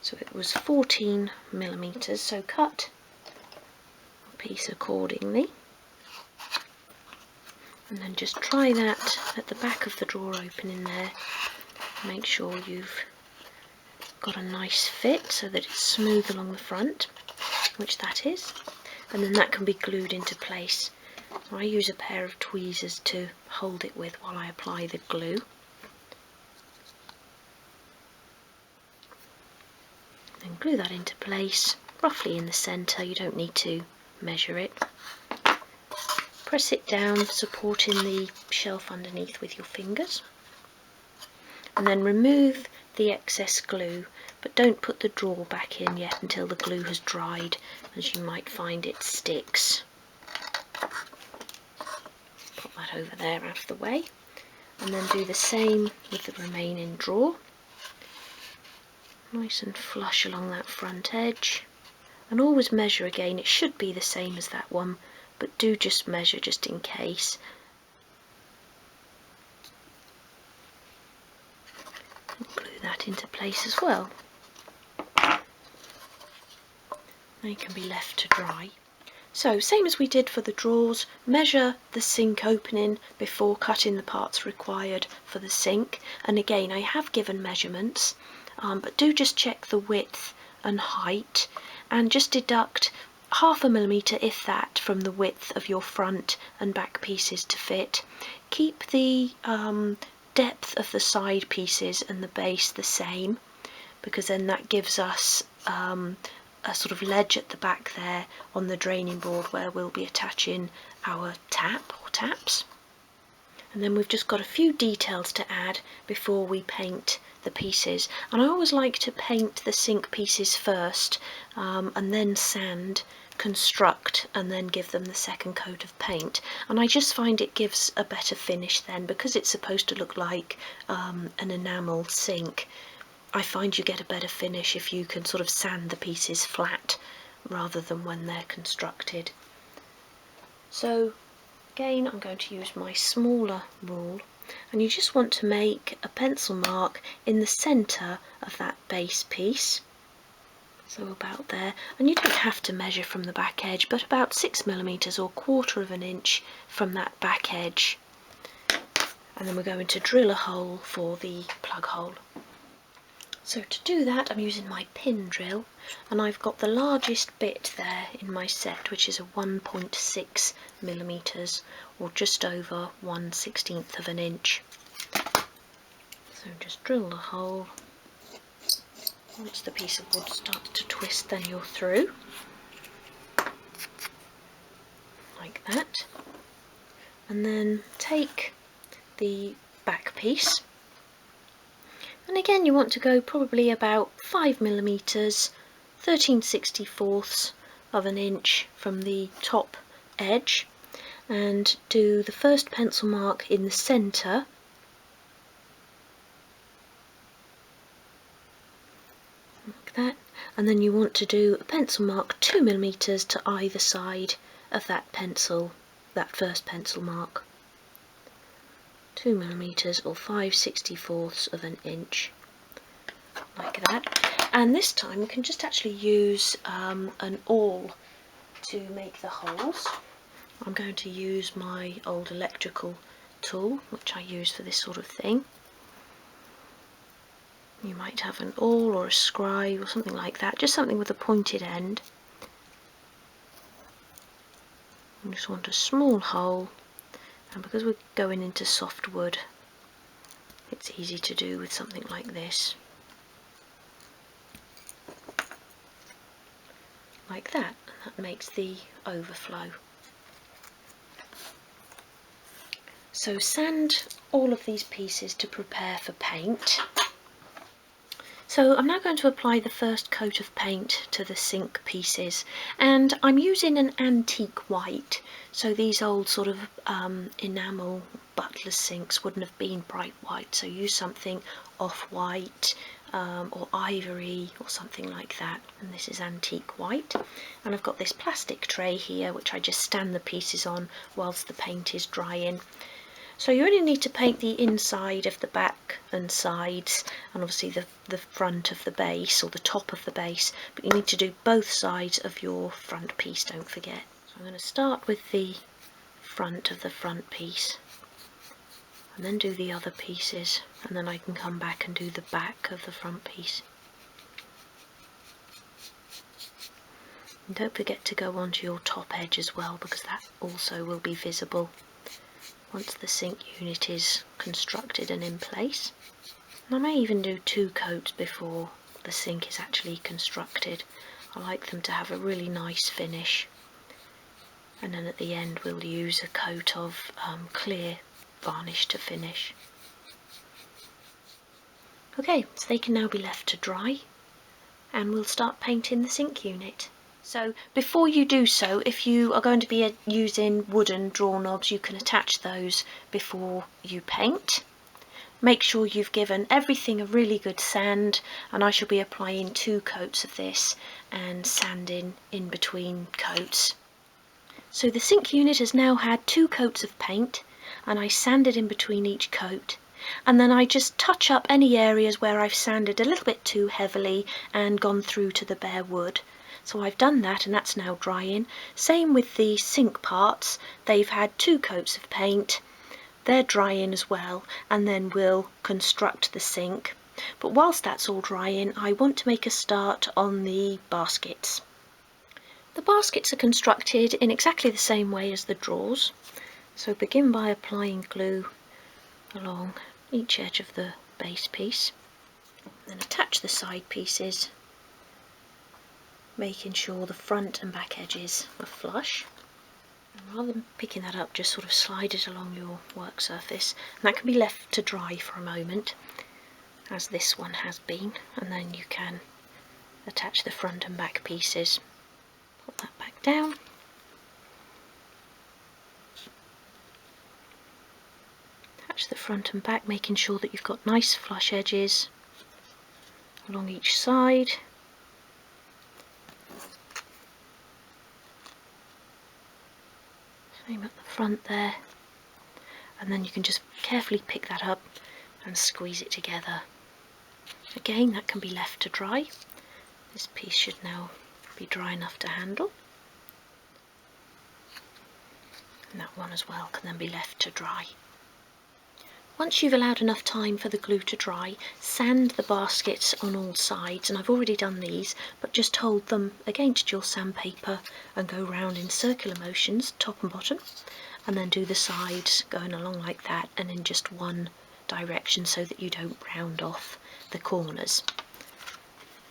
So it was 14mm, so cut a piece accordingly. And then just try that at the back of the drawer opening there, Make sure you've got a nice fit so that it's smooth along the front, which that is, and then that can be glued into place. So I use a pair of tweezers to hold it with while I apply the glue. And glue that into place, roughly in the centre. You don't need to measure it. Press it down, supporting the shelf underneath with your fingers, and then remove the excess glue, but don't put the drawer back in yet until the glue has dried, as you might find it sticks. Put that over there out of the way, and then do the same with the remaining drawer. Nice and flush along that front edge, and always measure again. It should be the same as that one, but do just measure just in case. Glue that into place as well. They can be left to dry. So, same as we did for the drawers, measure the sink opening before cutting the parts required for the sink. And again, I have given measurements, but do just check the width and height, and just deduct 0.5 millimetre, if that, from the width of your front and back pieces to fit. Keep the depth of the side pieces and the base the same, because then that gives us a sort of ledge at the back there on the draining board where we'll be attaching our tap or taps. And then we've just got a few details to add before we paint the pieces, and I always like to paint the sink pieces first, and then sand, construct, and then give them the second coat of paint. And I just find it gives a better finish then, because it's supposed to look like an enamel sink. I find you get a better finish if you can sort of sand the pieces flat rather than when they're constructed. So again, I'm going to use my smaller rule, and you just want to make a pencil mark in the centre of that base piece, so about there. And you don't have to measure from the back edge, but about 6 millimetres or 1/4 inch from that back edge. And then we're going to drill a hole for the plug hole. So to do that, I'm using my pin drill, and I've got the largest bit there in my set, which is a 1.6 millimetres, or just over 1/16 inch. So just drill the hole. Once the piece of wood starts to twist, then you're through, like that. And then take the back piece, and again you want to go probably about 5 millimetres, 13/64 of an inch from the top edge, and do the first pencil mark in the centre, like that, and then you want to do a pencil mark 2 millimetres to either side of that pencil, that first pencil mark. 2 millimetres or 5/64 of an inch, like that. And this time we can just actually use an awl to make the holes. I'm going to use my old electrical tool, which I use for this sort of thing. You might have an awl or a scribe or something like that, just something with a pointed end. You just want a small hole, and because we're going into soft wood, it's easy to do with something like this. Like that, and that makes the overflow. So sand all of these pieces to prepare for paint. So I'm now going to apply the first coat of paint to the sink pieces, and I'm using an antique white. So these old sort of enamel butler sinks wouldn't have been bright white, so use something off-white or ivory or something like that. And this is antique white. And I've got this plastic tray here which I just stand the pieces on whilst the paint is drying. So you only need to paint the inside of the back and sides, and obviously the front of the base or the top of the base, but you need to do both sides of your front piece, don't forget. So I'm going to start with the front of the front piece. and then do the other pieces, and then I can come back and do the back of the front piece. And don't forget to go onto your top edge as well, because that also will be visible once the sink unit is constructed and in place. And I may even do 2 coats before the sink is actually constructed. I like them to have a really nice finish. And then at the end we'll use a coat of clear varnish to finish. Okay, so they can now be left to dry, and we'll start painting the sink unit. So before you do so, if you are going to be using wooden doorknobs, you can attach those before you paint. Make sure you've given everything a really good sand, and I shall be applying 2 coats of this and sanding in between coats. So the sink unit has now had 2 coats of paint, and I sanded in between each coat, and then I just touch up any areas where I've sanded a little bit too heavily and gone through to the bare wood. So I've done that, and that's now drying. Same with the sink parts, they've had 2 coats of paint, they're drying as well, and then we'll construct the sink. But whilst that's all drying, I want to make a start on the baskets. The baskets are constructed in exactly the same way as the drawers. So begin by applying glue along each edge of the base piece, then attach the side pieces, making sure the front and back edges are flush. And rather than picking that up, just sort of slide it along your work surface, and that can be left to dry for a moment, as this one has been, and then you can attach the front and back pieces. Put that back down. Attach the front and back, making sure that you've got nice flush edges along each side. Same at the front there, and then you can just carefully pick that up and squeeze it together. Again, that can be left to dry. This piece should now be dry enough to handle, and that one as well can then be left to dry. Once you've allowed enough time for the glue to dry, sand the baskets on all sides, and I've already done these, but just hold them against your sandpaper and go round in circular motions, top and bottom, and then do the sides going along like that and in just one direction so that you don't round off the corners.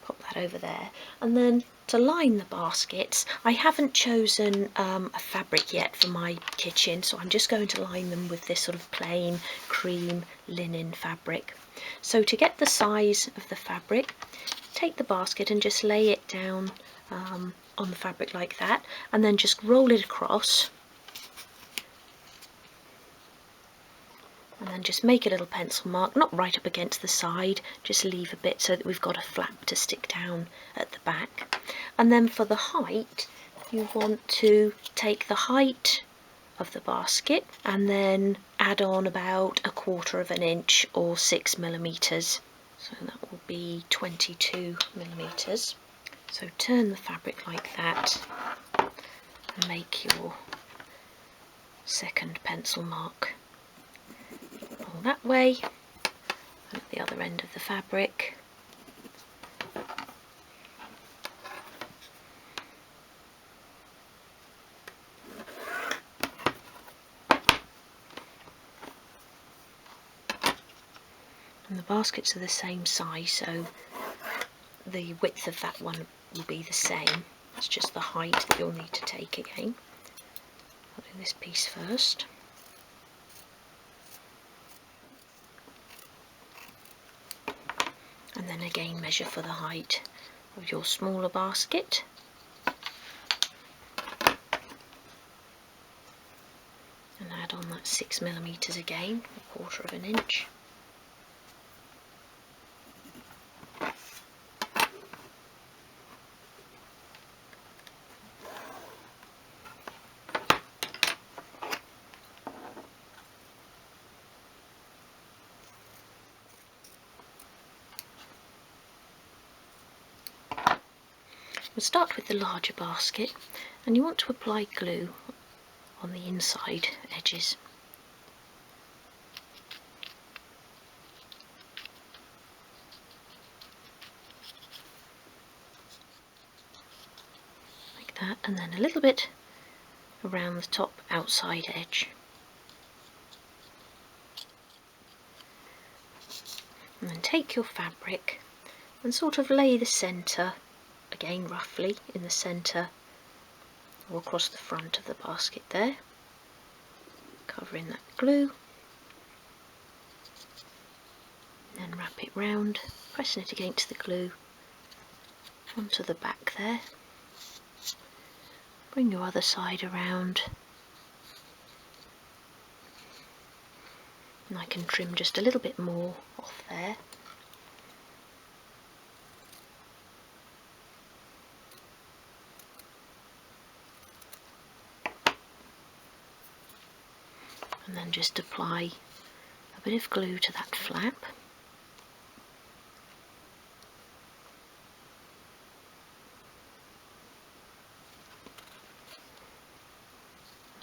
Pop that over there, and then to line the baskets, I haven't chosen a fabric yet for my kitchen, so I'm just going to line them with this sort of plain cream linen fabric. So to get the size of the fabric, take the basket and just lay it down on the fabric like that, and then just roll it across, and then just make a little pencil mark, not right up against the side, just leave a bit so that we've got a flap to stick down at the back. And then for the height, you want to take the height of the basket and then add on about 1/4 of an inch or 6 millimeters. So that will be 22 millimeters. So turn the fabric like that and make your second pencil mark. Pull that way, and at the other end of the fabric. And the baskets are the same size, so the width of that one will be the same. It's just the height that you'll need to take again. I'll do this piece first. And then again measure for the height of your smaller basket. And add on that 6 millimeters again, 1/4 of an inch. We'll start with the larger basket, and you want to apply glue on the inside edges. and then a little bit around the top outside edge. And then take your fabric and sort of lay the centre, again roughly in the centre or across the front of the basket there, covering that glue. Then wrap it round, pressing it against the glue onto the back there. Bring your other side around, and I can trim just a little bit more off there. And then just apply a bit of glue to that flap.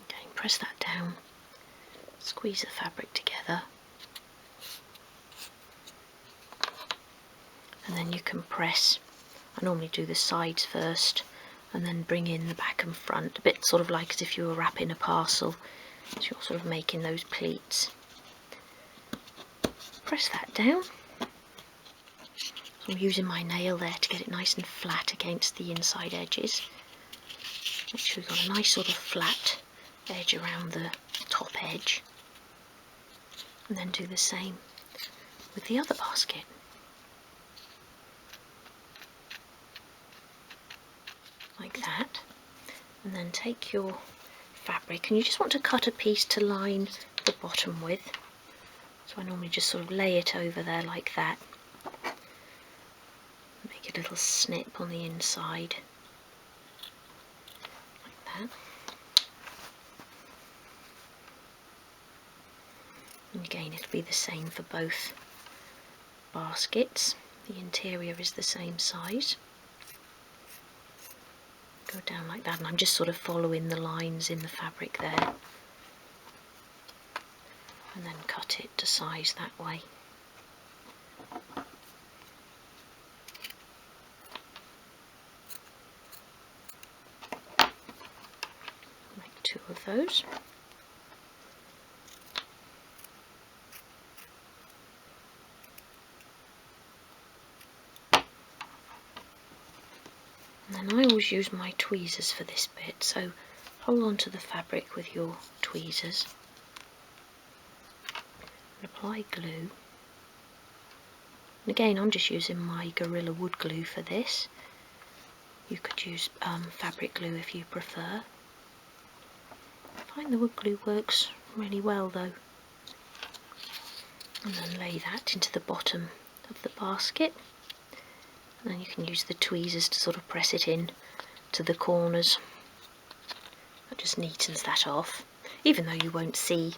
Again, press that down, squeeze the fabric together, and then you can press. I normally do the sides first and then bring in the back and front, a bit sort of like as if you were wrapping a parcel, so you're sort of making those pleats. Press that down. So I'm using my nail there to get it nice and flat against the inside edges. Make sure we've got a nice sort of flat edge around the top edge, and then do the same with the other basket. Like that, and then take your fabric, and you just want to cut a piece to line the bottom with. So I normally just sort of lay it over there like that, make a little snip on the inside, like that. And again, it'll be the same for both baskets. The interior is the same size. Go down like that, and I'm just sort of following the lines in the fabric there, and then cut it to size that way. Make 2 of those. And then I always use my tweezers for this bit, so hold on to the fabric with your tweezers and apply glue. And again, I'm just using my Gorilla Wood glue for this. You could use fabric glue if you prefer. I find the wood glue works really well though. And then lay that into the bottom of the basket. And then you can use the tweezers to sort of press it in to the corners. That just neatens that off, even though you won't see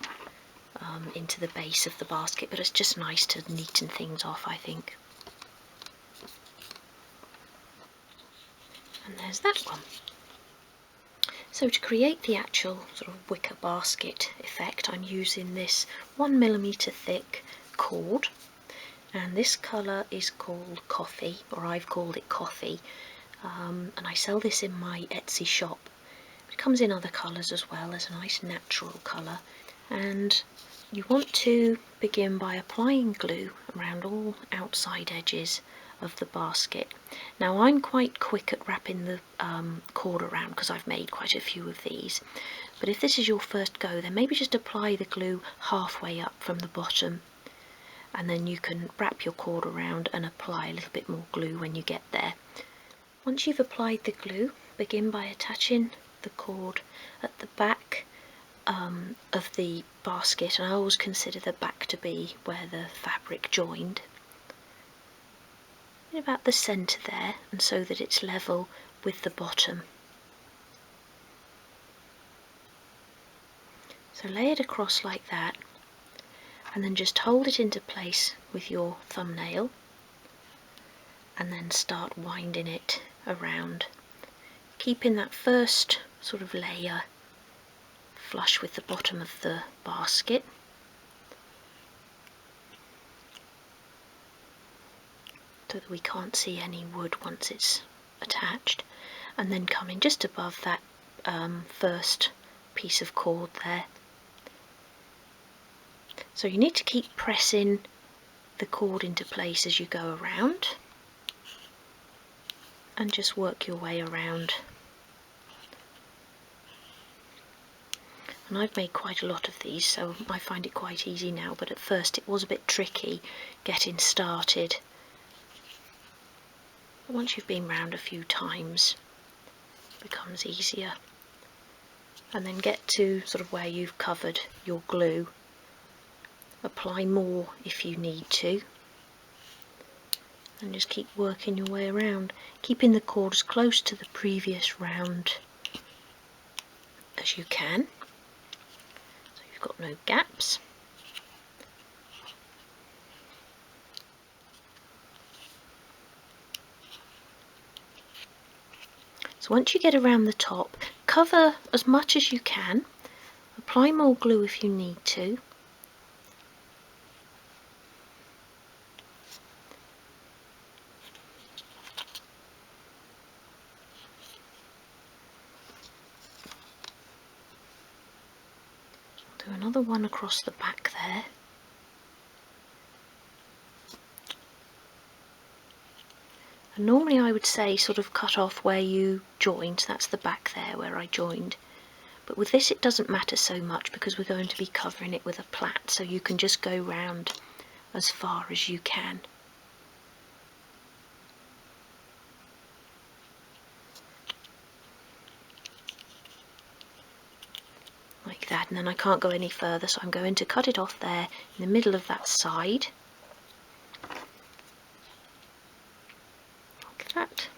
into the base of the basket, but it's just nice to neaten things off, I think. And there's that one. So to create the actual sort of wicker basket effect, I'm using this 1mm thick cord. And this colour is called Coffee, or I've called it Coffee, and I sell this in my Etsy shop. It comes in other colours as well, as a nice natural colour. And you want to begin by applying glue around all outside edges of the basket. Now I'm quite quick at wrapping the cord around because I've made quite a few of these, but if this is your first go, then maybe just apply the glue halfway up from the bottom, and then you can wrap your cord around and apply a little bit more glue when you get there. Once you've applied the glue, begin by attaching the cord at the back of the basket, and I always consider the back to be where the fabric joined, in about the centre there, and so that it's level with the bottom. So lay it across like that, and then just hold it into place with your thumbnail, and then start winding it around, keeping that first sort of layer flush with the bottom of the basket. So that we can't see any wood once it's attached. and then come in just above that first piece of cord there. So you need to keep pressing the cord into place as you go around, and just work your way around. And I've made quite a lot of these, so I find it quite easy now, but at first it was a bit tricky getting started. But once you've been round a few times, it becomes easier. And then get to sort of where you've covered your glue. Apply more if you need to. And just keep working your way around, keeping the cord as close to the previous round as you can. Got no gaps. So once you get around the top, cover as much as you can, apply more glue if you need to. Do another one across the back there. And normally I would say sort of cut off where you joined, that's the back there where I joined. But with this it doesn't matter so much because we're going to be covering it with a plait, so you can just go round as far as you can. Like that, and then I can't go any further, so I'm going to cut it off there in the middle of that side. That.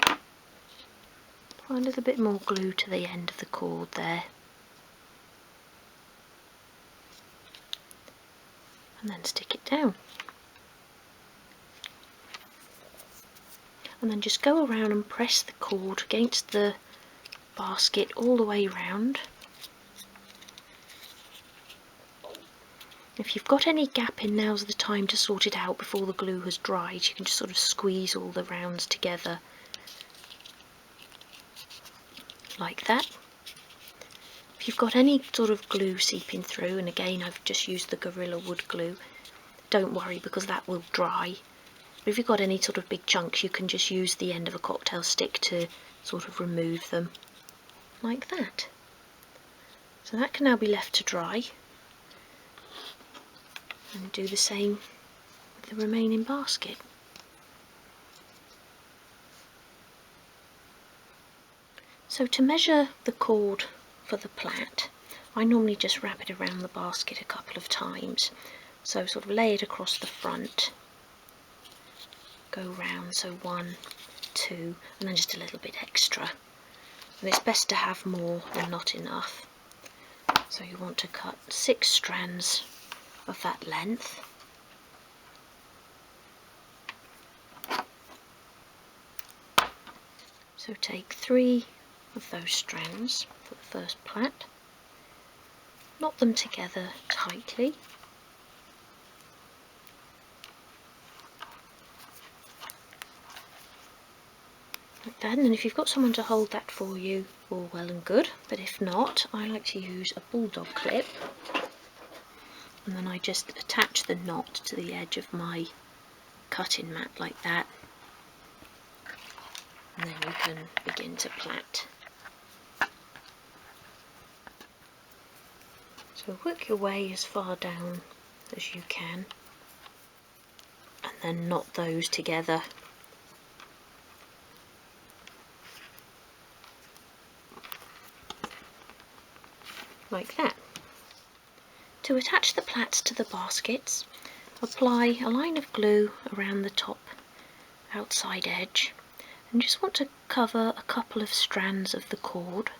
Apply a little bit more glue to the end of the cord there, and then stick it down, and then just go around and press the cord against the basket all the way round. If you've got any gap in, now's the time to sort it out before the glue has dried. You can just sort of squeeze all the rounds together like that. If you've got any sort of glue seeping through, and again I've just used the Gorilla Wood glue, don't worry because that will dry. But if you've got any sort of big chunks, you can just use the end of a cocktail stick to sort of remove them like that. So that can now be left to dry, and do the same with the remaining basket. So to measure the cord for the plait, I normally just wrap it around the basket a couple of times. So sort of lay it across the front, go round, so 1, 2, and then just a little bit extra. And it's best to have more than not enough. So you want to cut 6 strands of that length. So take 3 of those strands for the first plait, knot them together tightly, like that, and then if you've got someone to hold that for you, all well and good, but if not, I like to use a bulldog clip, and then I just attach the knot to the edge of my cutting mat like that, and then you can begin to plait. So work your way as far down as you can, and then knot those together. Like that. To attach the plaits to the baskets, apply a line of glue around the top outside edge, and just want to cover a couple of strands of the cord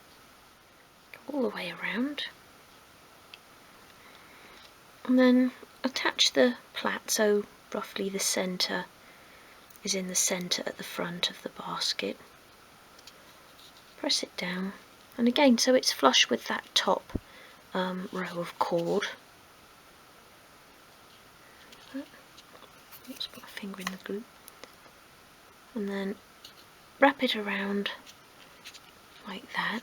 all the way around, and then attach the plait so roughly the centre is in the centre at the front of the basket. Press it down, and again so it's flush with that top row of cord. Oops, put my finger in the glue. And then wrap it around like that,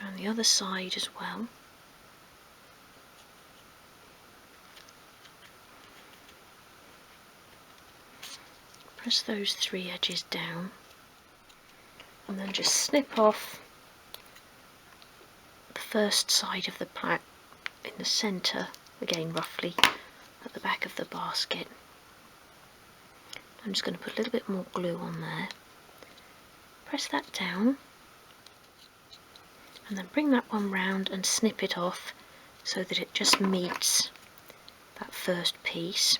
and the other side as well. Press those 3 edges down and then just snip off the first side of the plaque in the centre, again roughly at the back of the basket. I'm just going to put a little bit more glue on there. Press that down and then bring that one round and snip it off so that it just meets that first piece.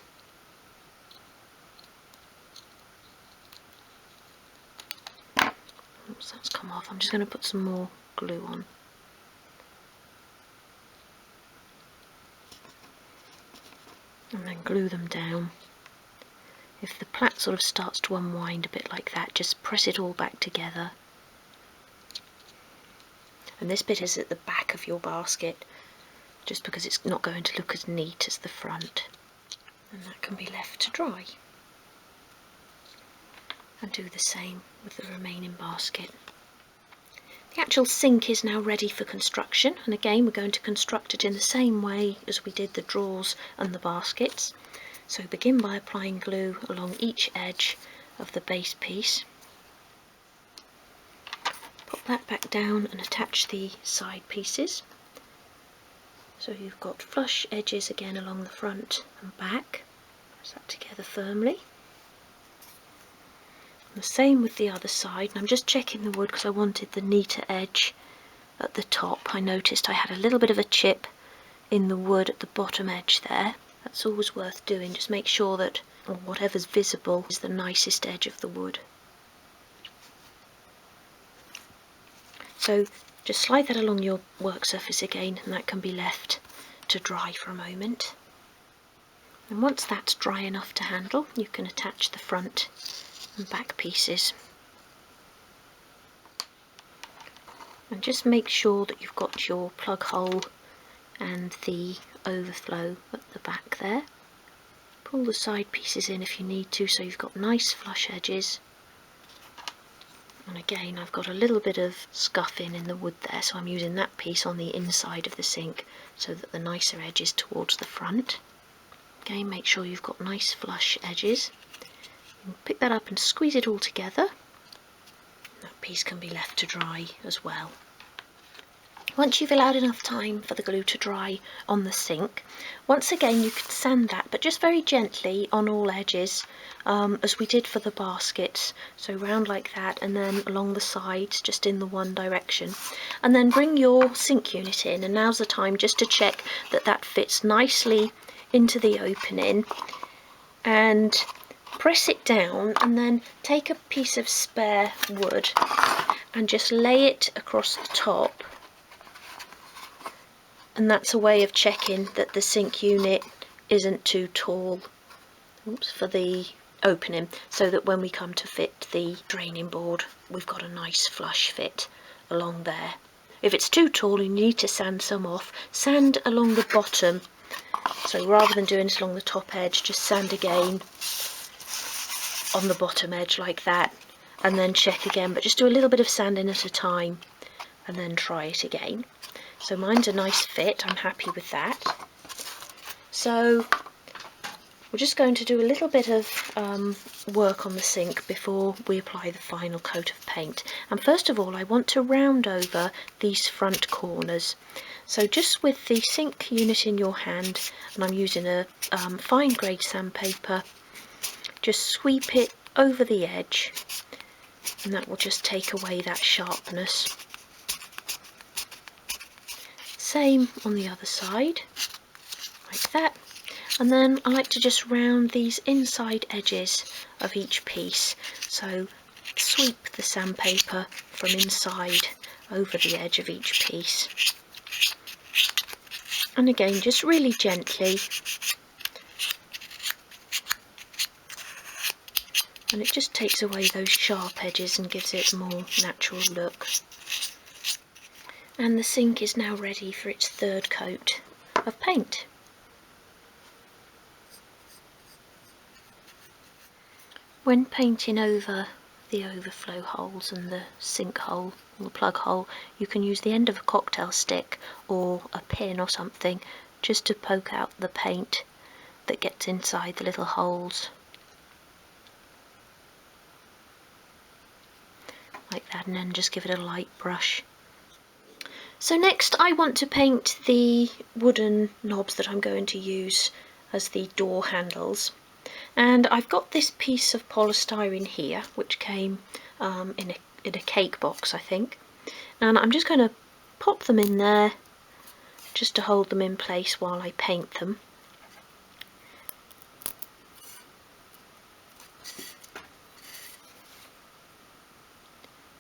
Oops, that's come off. I'm just going to put some more glue on. And then glue them down. If the plaque sort of starts to unwind a bit like that, just press it all back together. And this bit is at the back of your basket, just because it's not going to look as neat as the front. And that can be left to dry. And do the same with the remaining basket. The actual sink is now ready for construction, and again we're going to construct it in the same way as we did the drawers and the baskets. So begin by applying glue along each edge of the base piece. Put that back down and attach the side pieces. So you've got flush edges again along the front and back. Press that together firmly. And the same with the other side, and I'm just checking the wood because I wanted the neater edge at the top. I noticed I had a little bit of a chip in the wood at the bottom edge there. That's always worth doing, just make sure that whatever's visible is the nicest edge of the wood. So just slide that along your work surface again, and that can be left to dry for a moment. And once that's dry enough to handle, you can attach the front and back pieces. And just make sure that you've got your plug hole and the overflow at the back there. Pull the side pieces in if you need to, so you've got nice flush edges. And again, I've got a little bit of scuffing in the wood there, so I'm using that piece on the inside of the sink so that the nicer edge is towards the front. Again, make sure you've got nice flush edges. You can pick that up and squeeze it all together. That piece can be left to dry as well. Once you've allowed enough time for the glue to dry on the sink, once again you can sand that, but just very gently on all edges, as we did for the baskets. So round like that, and then along the sides, just in the one direction. And then bring your sink unit in, and now's the time just to check that that fits nicely into the opening. And press it down, and then take a piece of spare wood and just lay it across the top. And that's a way of checking that the sink unit isn't too tall for the opening, so that when we come to fit the draining board, we've got a nice flush fit along there. If it's too tall and you need to sand some off, sand along the bottom. So rather than doing it along the top edge, just sand again on the bottom edge like that, and then check again, but just do a little bit of sanding at a time and then try it again. So mine's a nice fit, I'm happy with that. So we're just going to do a little bit of work on the sink before we apply the final coat of paint. And first of all, I want to round over these front corners. So just with the sink unit in your hand, and I'm using a fine grade sandpaper, just sweep it over the edge, and that will just take away that sharpness. Same on the other side, like that. And then I like to just round these inside edges of each piece. So sweep the sandpaper from inside over the edge of each piece. And again, just really gently. And it just takes away those sharp edges and gives it a more natural look. And the sink is now ready for its third coat of paint. When painting over the overflow holes and the sink hole, or the plug hole, you can use the end of a cocktail stick or a pin or something just to poke out the paint that gets inside the little holes. Like that, and then just give it a light brush. So next I want to paint the wooden knobs that I'm going to use as the door handles. And I've got this piece of polystyrene here, which came in a cake box, I think. And I'm just going to pop them in there just to hold them in place while I paint them.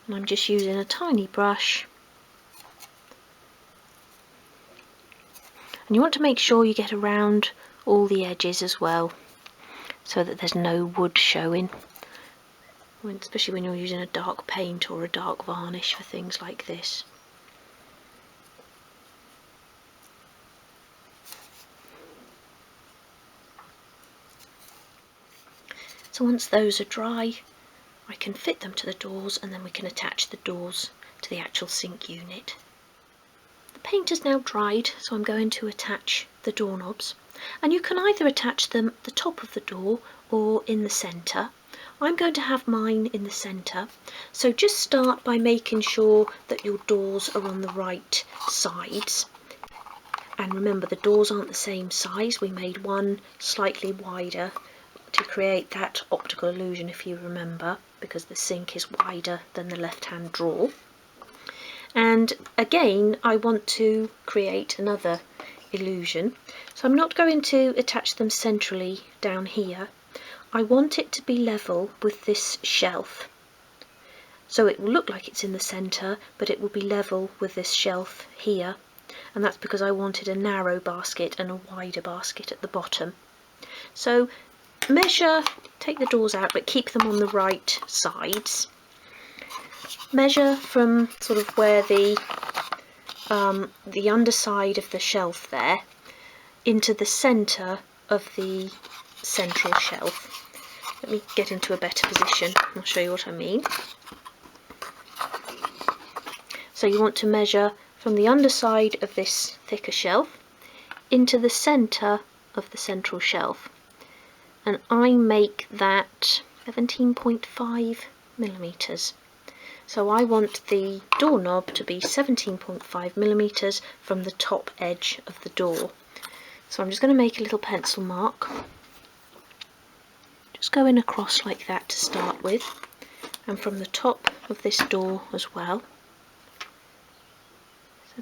And I'm just using a tiny brush. And you want to make sure you get around all the edges as well, so that there's no wood showing, especially when you're using a dark paint or a dark varnish for things like this. So once those are dry, I can fit them to the doors, and then we can attach the doors to the actual sink unit. The paint is now dried, so I'm going to attach the doorknobs, and you can either attach them at the top of the door or in the centre. I'm going to have mine in the centre, so just start by making sure that your doors are on the right sides. And remember, the doors aren't the same size. We made one slightly wider to create that optical illusion, if you remember, because the sink is wider than the left-hand drawer. And again, I want to create another illusion, so I'm not going to attach them centrally down here. I want it to be level with this shelf, so it will look like it's in the centre, but it will be level with this shelf here, and that's because I wanted a narrow basket and a wider basket at the bottom. So measure, take the doors out, but keep them on the right sides. Measure from sort of where the underside of the shelf there into the centre of the central shelf. Let me get into a better position, I'll show you what I mean. So you want to measure from the underside of this thicker shelf into the centre of the central shelf, and I make that 17.5 millimetres. So I want the doorknob to be 17.5 millimetres from the top edge of the door. So I'm just going to make a little pencil mark, just going across like that to start with, and from the top of this door as well,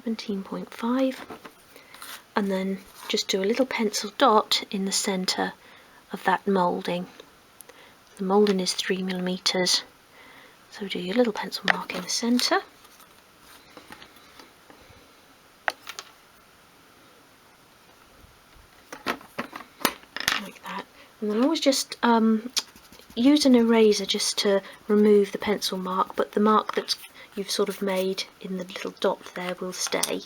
17.5, and then just do a little pencil dot in the centre of that moulding. The moulding is 3 millimetres. So do your little pencil mark in the centre. Like that. And then always just use an eraser just to remove the pencil mark, but the mark that you've sort of made in the little dot there will stay.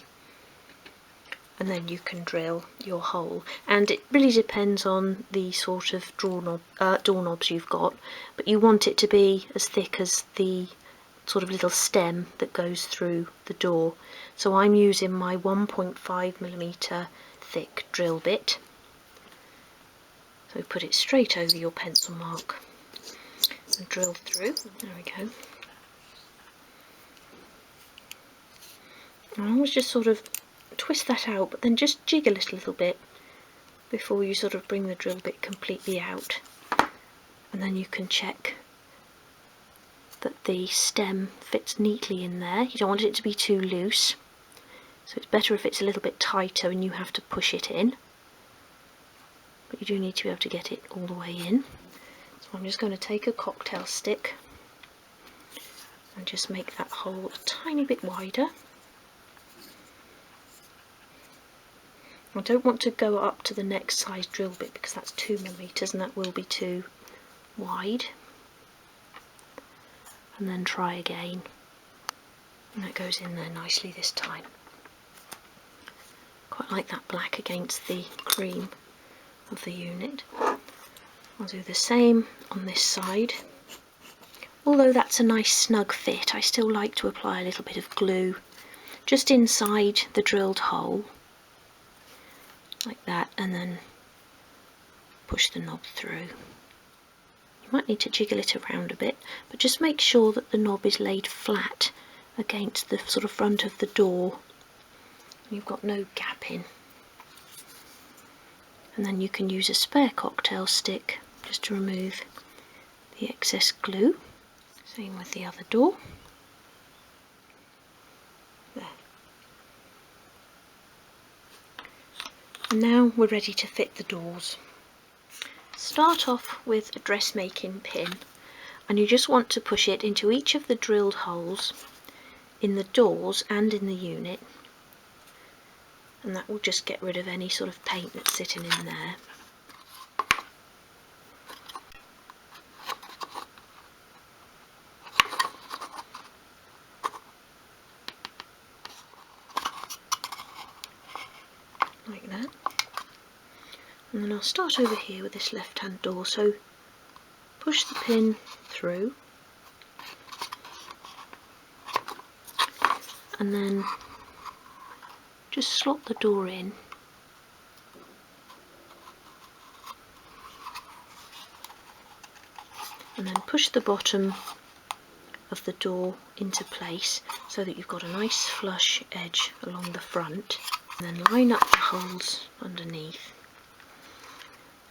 And then you can drill your hole, and it really depends on the sort of doorknobs you've got, but you want it to be as thick as the sort of little stem that goes through the door. So I'm using my 1.5 millimetre thick drill bit. So put it straight over your pencil mark and drill through. There we go. And I always just sort of twist that out, but then just jiggle it a little bit before you sort of bring the drill bit completely out, and then you can check that the stem fits neatly in there. You don't want it to be too loose, so it's better if it's a little bit tighter and you have to push it in, but you do need to be able to get it all the way in. So I'm just going to take a cocktail stick and just make that hole a tiny bit wider. I don't want to go up to the next size drill bit because that's 2 millimetres and that will be too wide. And then try again. And that goes in there nicely this time. Quite like that black against the cream of the unit. I'll do the same on this side. although that's a nice snug fit, I still like to apply a little bit of glue just inside the drilled hole, like that, and then push the knob through. You might need to jiggle it around a bit, but just make sure that the knob is laid flat against the sort of front of the door. You've got no gap in. And then you can use a spare cocktail stick just to remove the excess glue. Same with the other door. There. And now we're ready to fit the doors. Start off with a dressmaking pin, and you just want to push it into each of the drilled holes in the doors and in the unit, and that will just get rid of any sort of paint that's sitting in there. Like that. And then I'll start over here with this left hand door, so push the pin through and then just slot the door in, and then push the bottom of the door into place so that you've got a nice flush edge along the front, and then line up the holes underneath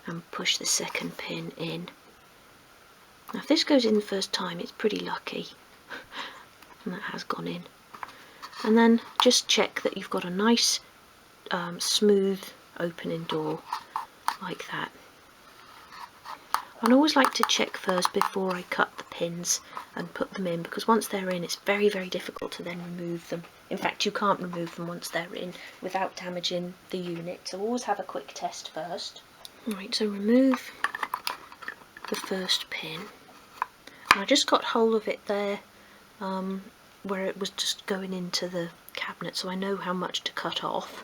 and push the second pin in. Now if this goes in the first time, it's pretty lucky, and that has gone in. And then just check that you've got a nice smooth opening door like that. I always like to check first before I cut the pins and put them in, because once they're in it's very, very difficult to then remove them. In fact, you can't remove them once they're in without damaging the unit, so always have a quick test first. Right, so remove the first pin. And I just got hold of it there where it was just going into the cabinet, so I know how much to cut off.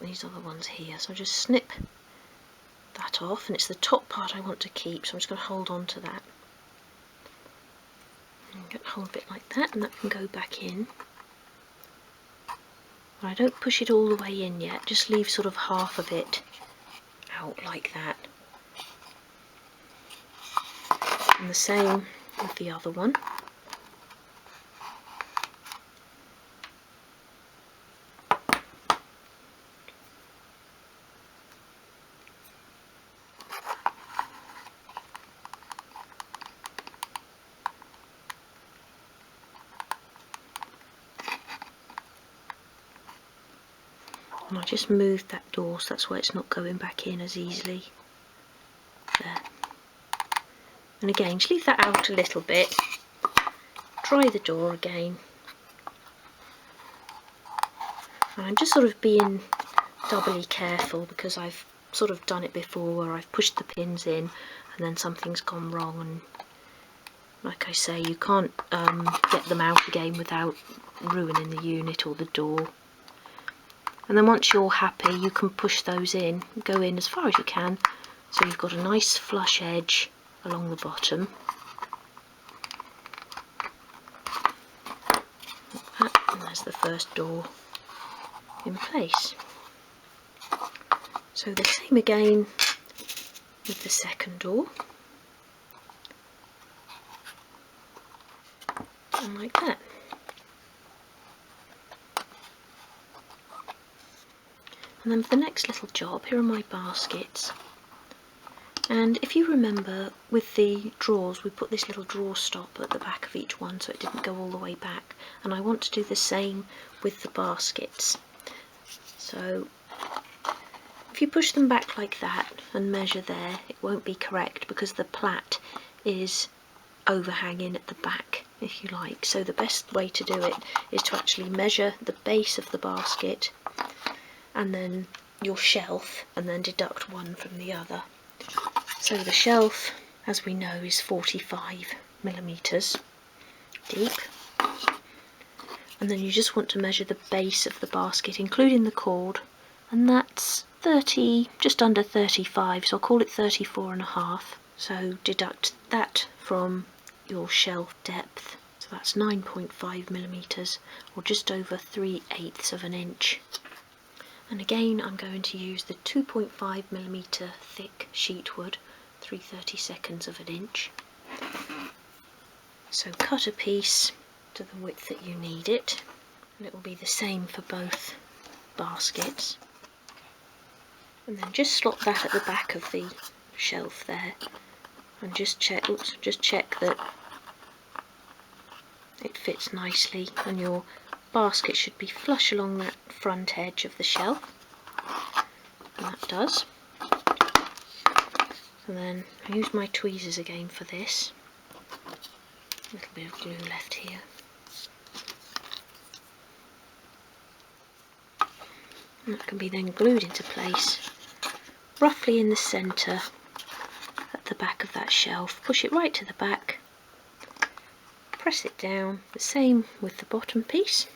These are the ones here, so I just snip that off, and it's the top part I want to keep, so I'm just going to hold on to that. And get hold of it like that, and that can go back in. But I don't push it all the way in yet, just leave sort of half of it out like that. And the same with the other one. And I just moved that door, so that's why it's not going back in as easily. There. And again, just leave that out a little bit. Try the door again. And I'm just sort of being doubly careful because I've sort of done it before where I've pushed the pins in and then something's gone wrong, and like I say, you can't get them out again without ruining the unit or the door. And then once you're happy, you can push those in, go in as far as you can, so you've got a nice flush edge along the bottom. Like that, and there's the first door in place. So the same again with the second door. And like that. And then for the next little job, here are my baskets. And if you remember, with the drawers, we put this little drawer stop at the back of each one so it didn't go all the way back. And I want to do the same with the baskets. So if you push them back like that and measure there, it won't be correct because the plait is overhanging at the back, if you like. So the best way to do it is to actually measure the base of the basket and then your shelf, and then deduct one from the other. So the shelf, as we know, is 45mm deep, and then you just want to measure the base of the basket including the cord, and that's 30, just under 35, so I'll call it 34.5. So deduct that from your shelf depth, so that's 9.5 millimeters, or just over 3/8 of an inch. And again I'm going to use the 2.5 millimeter thick sheet wood, 3/32 of an inch. So cut a piece to the width that you need it, and it will be the same for both baskets. And then just slot that at the back of the shelf there, and just check that it fits nicely, and your basket should be flush along that front edge of the shelf, and that does. And then I use my tweezers again for this. A little bit of glue left here. And that can be then glued into place, roughly in the centre at the back of that shelf. Push it right to the back, press it down, the same with the bottom piece.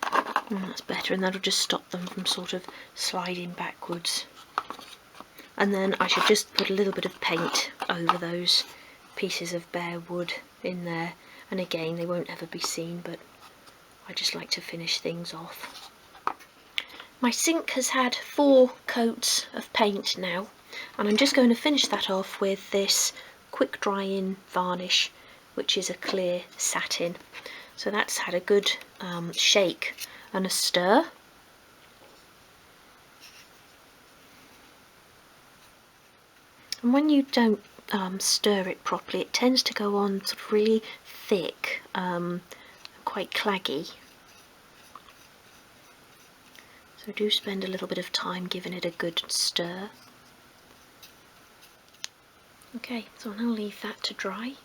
And that's better, and that'll just stop them from sort of sliding backwards. And then I should just put a little bit of paint over those pieces of bare wood in there, and again they won't ever be seen, but I just like to finish things off. My sink has had 4 coats of paint now, and I'm just going to finish that off with this quick drying varnish, which is a clear satin. So that's had a good shake and a stir. And when you don't stir it properly, it tends to go on sort of really thick, quite claggy. So do spend a little bit of time giving it a good stir. Okay, so I'll now leave that to dry.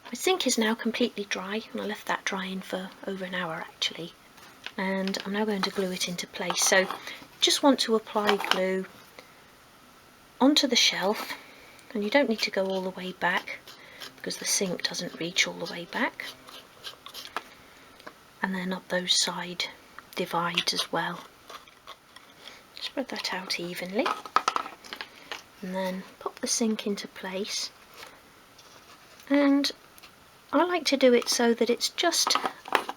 My sink is now completely dry, and I left that drying for over an hour actually. And I'm now going to glue it into place. So just want to apply glue onto the shelf, and you don't need to go all the way back because the sink doesn't reach all the way back. And then up those side divides as well. Spread that out evenly, and then pop the sink into place. And I like to do it so that it's just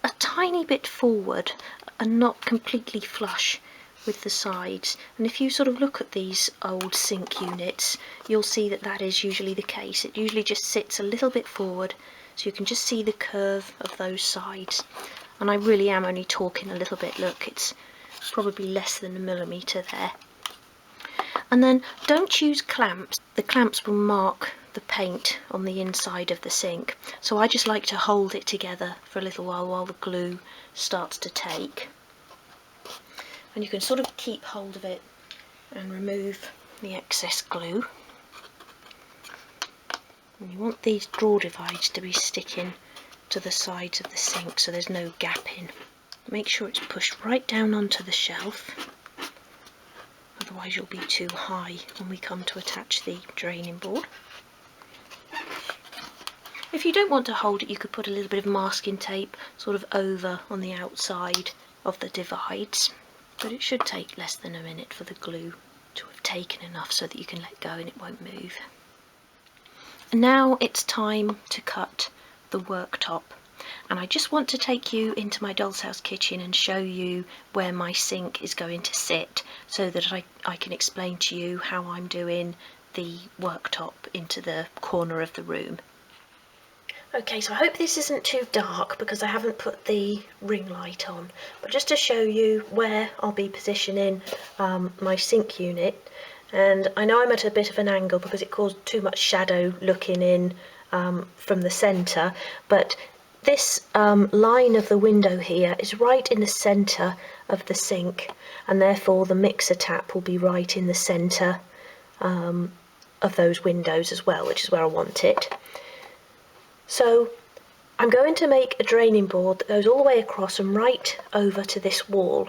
a tiny bit forward and not completely flush with the sides. And if you sort of look at these old sink units, you'll see that that is usually the case. It usually just sits a little bit forward, so you can just see the curve of those sides. And I really am only talking a little bit. Look, it's probably less than a millimetre there. And then don't use clamps. The clamps will mark the paint on the inside of the sink, so I just like to hold it together for a little while the glue starts to take. And you can sort of keep hold of it and remove the excess glue. And you want these drawer divides to be sticking to the sides of the sink so there's no gapping. Make sure it's pushed right down onto the shelf, otherwise you'll be too high when we come to attach the draining board. If you don't want to hold it, you could put a little bit of masking tape sort of over on the outside of the divides, but it should take less than a minute for the glue to have taken enough so that you can let go and it won't move. And now it's time to cut the worktop. And I just want to take you into my doll's house kitchen and show you where my sink is going to sit, so that I can explain to you how I'm doing the worktop into the corner of the room. Okay, so I hope this isn't too dark because I haven't put the ring light on, but just to show you where I'll be positioning my sink unit. And I know I'm at a bit of an angle because it caused too much shadow looking in from the centre, but this line of the window here is right in the centre of the sink, and therefore the mixer tap will be right in the centre of those windows as well, which is where I want it. So I'm going to make a draining board that goes all the way across and right over to this wall,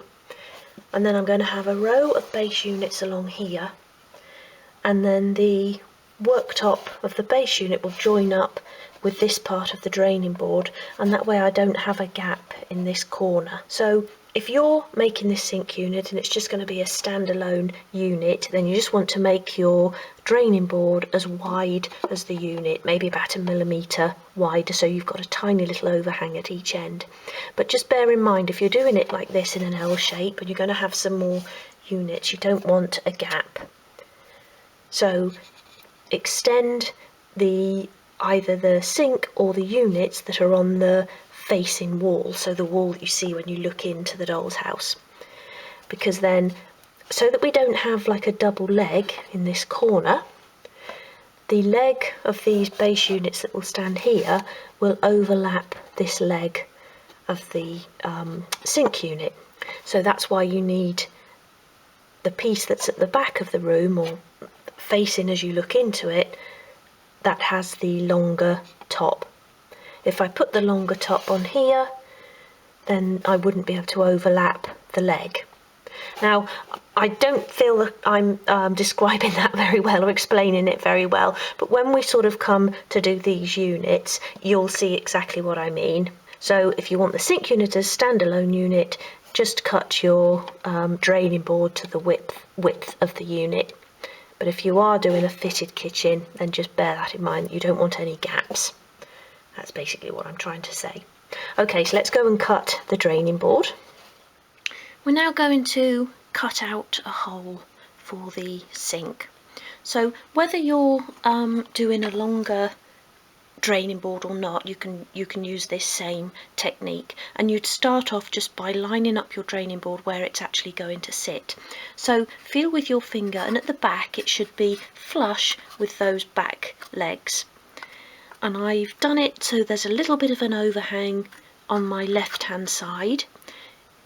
and then I'm going to have a row of base units along here, and then the worktop of the base unit will join up with this part of the draining board, and that way I don't have a gap in this corner. So if you're making this sink unit and it's just going to be a standalone unit, then you just want to make your draining board as wide as the unit, maybe about 1mm wider, so you've got a tiny little overhang at each end. But just bear in mind, if you're doing it like this in an L shape and you're going to have some more units, you don't want a gap. So extend either the sink or the units that are on the facing wall, so the wall that you see when you look into the doll's house, because then, so that we don't have like a double leg in this corner, the leg of these base units that will stand here will overlap this leg of the sink unit. So that's why you need the piece that's at the back of the room, or facing as you look into it, that has the longer top. If I put the longer top on here, then I wouldn't be able to overlap the leg. Now, I don't feel that I'm describing that very well or explaining it very well, but when we sort of come to do these units, you'll see exactly what I mean. So if you want the sink unit as a standalone unit, just cut your draining board to the width of the unit. But if you are doing a fitted kitchen, then just bear that in mind, you don't want any gaps. That's basically what I'm trying to say. Okay, so let's go and cut the draining board. We're now going to cut out a hole for the sink. So whether you're doing a longer draining board or not, you can use this same technique, and you'd start off just by lining up your draining board where it's actually going to sit. So feel with your finger, and at the back it should be flush with those back legs. And I've done it so there's a little bit of an overhang on my left hand side.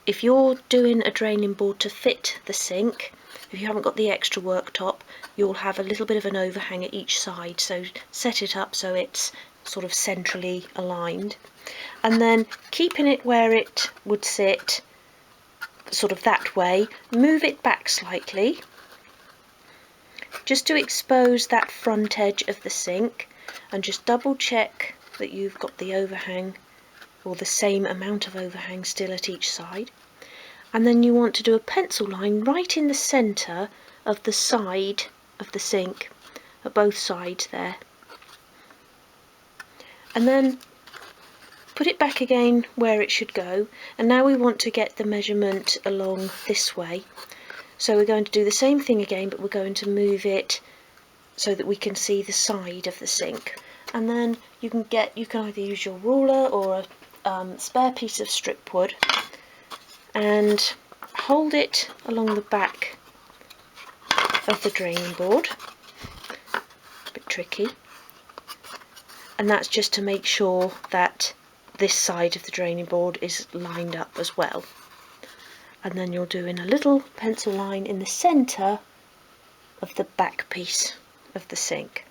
If you're doing a draining board to fit the sink, if you haven't got the extra worktop, you'll have a little bit of an overhang at each side, so set it up so it's sort of centrally aligned, and then keeping it where it would sit, sort of that way, move it back slightly just to expose that front edge of the sink, and just double check that you've got the overhang, or the same amount of overhang still at each side. And then you want to do a pencil line right in the centre of the side of the sink, at both sides there. And then put it back again where it should go. And now we want to get the measurement along this way. So we're going to do the same thing again, but we're going to move it so that we can see the side of the sink. And then you can either use your ruler or a spare piece of strip wood, and hold it along the back of the draining board. A bit tricky. And that's just to make sure that this side of the draining board is lined up as well. And then you're doing a little pencil line in the centre of the back piece of the sink.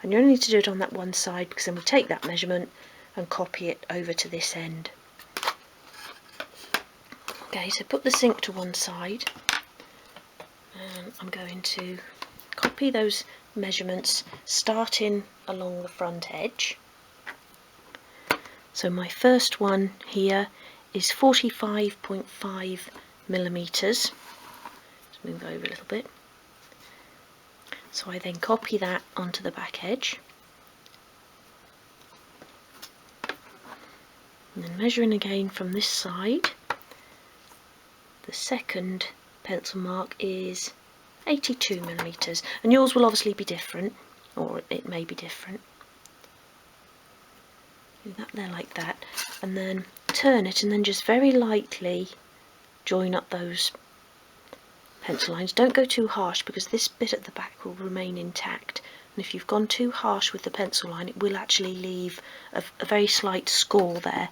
And you only need to do it on that one side, because then we take that measurement and copy it over to this end. Okay, so put the sink to one side, and I'm going to copy those measurements starting along the front edge. So my first one here is 45.5 millimeters. Let's move over a little bit. So I then copy that onto the back edge, and then measuring again from this side, the second pencil mark is 82 millimeters, and yours will obviously be different, or it may be different. Do that there like that, and then turn it, and then just very lightly join up those pencil lines. Don't go too harsh, because this bit at the back will remain intact, and if you've gone too harsh with the pencil line, it will actually leave a very slight score there.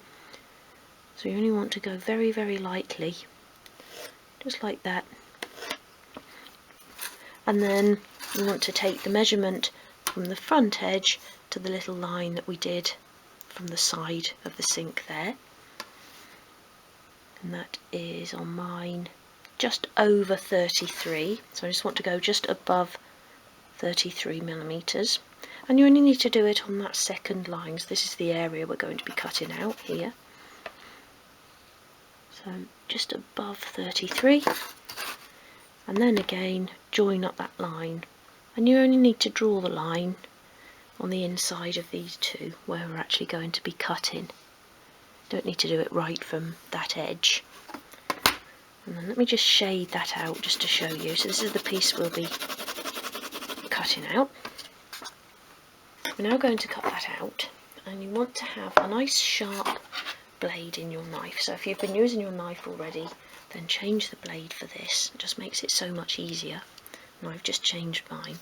So you only want to go very, very lightly, just like that. And then you want to take the measurement from the front edge to the little line that we did from the side of the sink there, and that is on mine just over 33, so I just want to go just above 33 millimeters, and you only need to do it on that second line. So this is the area we're going to be cutting out here. So so just above 33, and then again join up that line, and you only need to draw the line on the inside of these two where we're actually going to be cutting. Don't need to do it right from that edge. And then let me just shade that out just to show you. So this is the piece we'll be cutting out. We're now going to cut that out, and you want to have a nice sharp blade in your knife. So if you've been using your knife already, then change the blade for this. It just makes it so much easier. And I've just changed mine.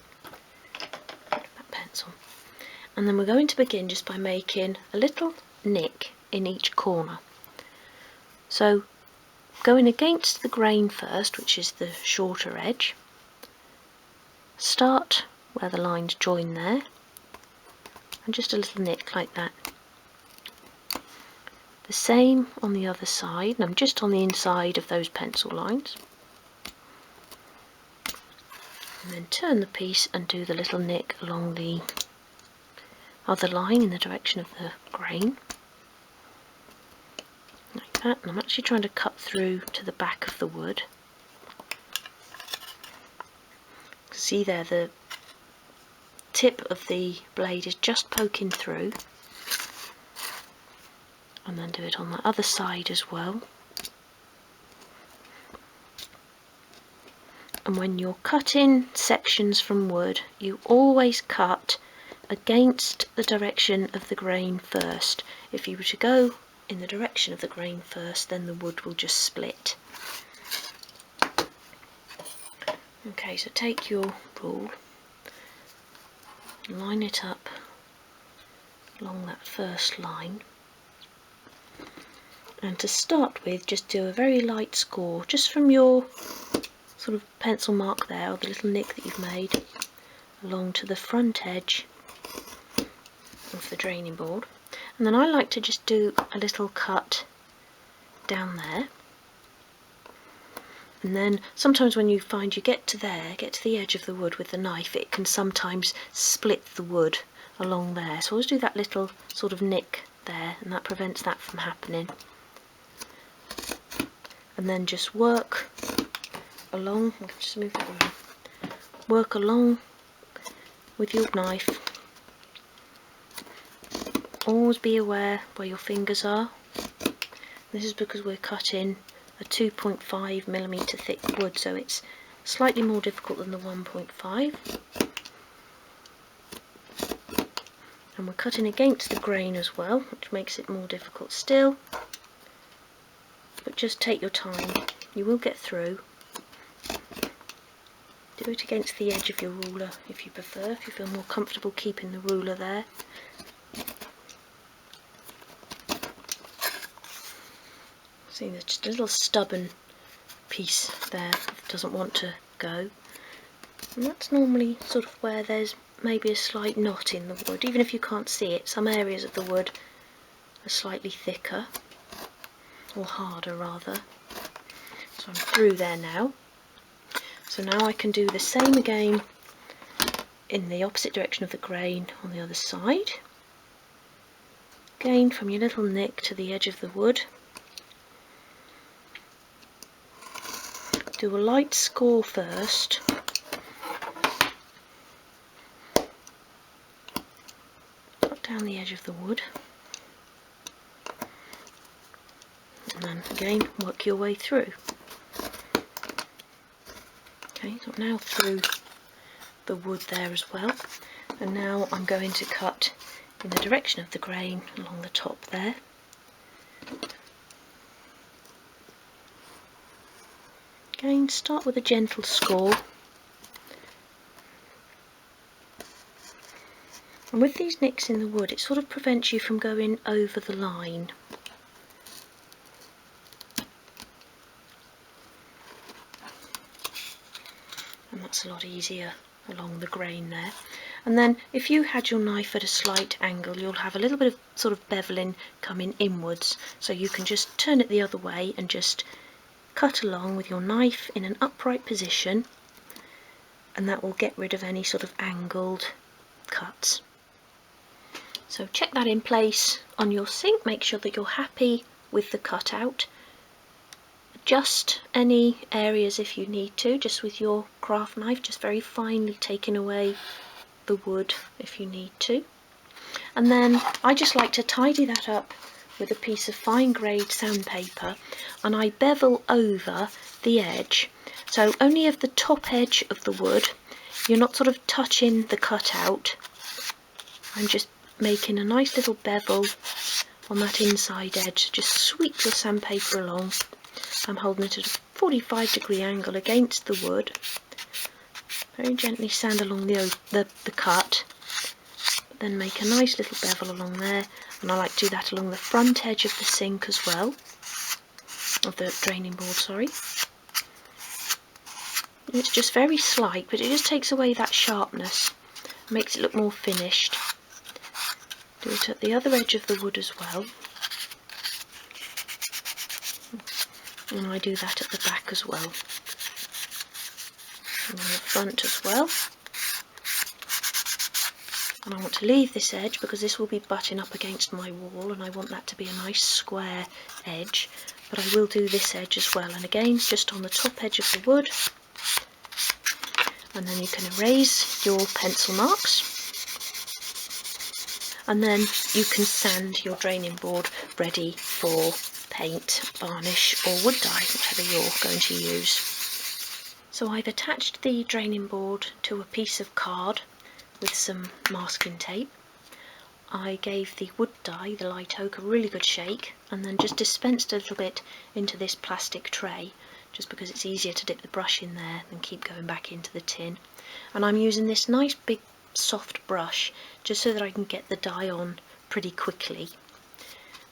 That pencil. And then we're going to begin just by making a little nick in each corner. So going against the grain first, which is the shorter edge, start where the lines join there, and just a little nick like that. The same on the other side, and I'm just on the inside of those pencil lines. And then turn the piece and do the little nick along the other line in the direction of the grain. Like that, and I'm actually trying to cut through to the back of the wood. See there, the tip of the blade is just poking through. And then do it on the other side as well. And when you're cutting sections from wood, you always cut against the direction of the grain first. If you were to go in the direction of the grain first, then the wood will just split. Okay, so take your rule, line it up along that first line, and to start with just do a very light score just from your sort of pencil mark there, or the little nick that you've made, along to the front edge of the draining board. And then I like to just do a little cut down there, and then sometimes when you find you get to the edge of the wood with the knife, it can sometimes split the wood along there. So always do that little sort of nick there, and that prevents that from happening. And then just work along, just move that around. Work along with your knife. Always be aware where your fingers are. This is because we're cutting a 2.5mm thick wood, so it's slightly more difficult than the 1.5. And we're cutting against the grain as well, which makes it more difficult still. But just take your time, you will get through. Do it against the edge of your ruler if you prefer, if you feel more comfortable keeping the ruler there. See, there's just a little stubborn piece there that doesn't want to go. And that's normally sort of where there's maybe a slight knot in the wood. Even if you can't see it, some areas of the wood are slightly thicker, or harder rather. So I'm through there now. So now I can do the same again in the opposite direction of the grain on the other side. Again, from your little nick to the edge of the wood. Do a light score first. Cut down the edge of the wood. And then again, work your way through. Okay, so I'm now through the wood there as well. And now I'm going to cut in the direction of the grain along the top there. Again, start with a gentle score. And with these nicks in the wood, it sort of prevents you from going over the line. And that's a lot easier along the grain there. And then if you had your knife at a slight angle, you'll have a little bit of sort of beveling coming inwards, so you can just turn it the other way and just cut along with your knife in an upright position, and that will get rid of any sort of angled cuts. So check that in place on your sink, make sure that you're happy with the cutout, adjust any areas if you need to, just with your craft knife, just very finely taking away the wood if you need to. And then I just like to tidy that up with a piece of fine grade sandpaper, and I bevel over the edge, so only of the top edge of the wood. You're not sort of touching the cutout. I'm just making a nice little bevel on that inside edge. Just sweep your sandpaper along. I'm holding it at a 45-degree angle against the wood. Very gently sand along the cut, but then make a nice little bevel along there. And I like to do that along the front edge of the sink as well, of the draining board, sorry. And it's just very slight, but it just takes away that sharpness, makes it look more finished. Do it at the other edge of the wood as well. And I do that at the back as well. And on the front as well. And I want to leave this edge because this will be butting up against my wall, and I want that to be a nice square edge. But I will do this edge as well, and again just on the top edge of the wood. And then you can erase your pencil marks, and then you can sand your draining board ready for paint, varnish or wood dye, whichever you're going to use. So I've attached the draining board to a piece of card with some masking tape. I gave the wood dye, the light oak, a really good shake, and then just dispensed a little bit into this plastic tray, just because it's easier to dip the brush in there than keep going back into the tin. And I'm using this nice big soft brush just so that I can get the dye on pretty quickly.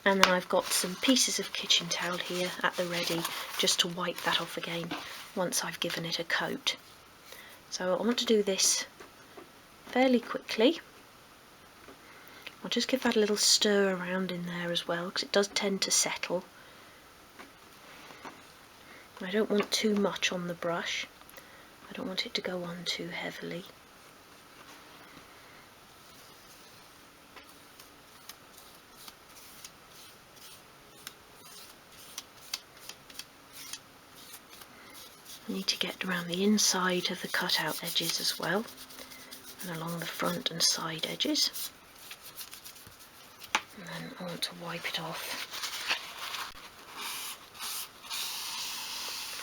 And then I've got some pieces of kitchen towel here at the ready just to wipe that off again once I've given it a coat. So I want to do this fairly quickly. I'll just give that a little stir around in there as well, because it does tend to settle. I don't want too much on the brush. I don't want it to go on too heavily. I need to get around the inside of the cutout edges as well, and along the front and side edges. And then I want to wipe it off.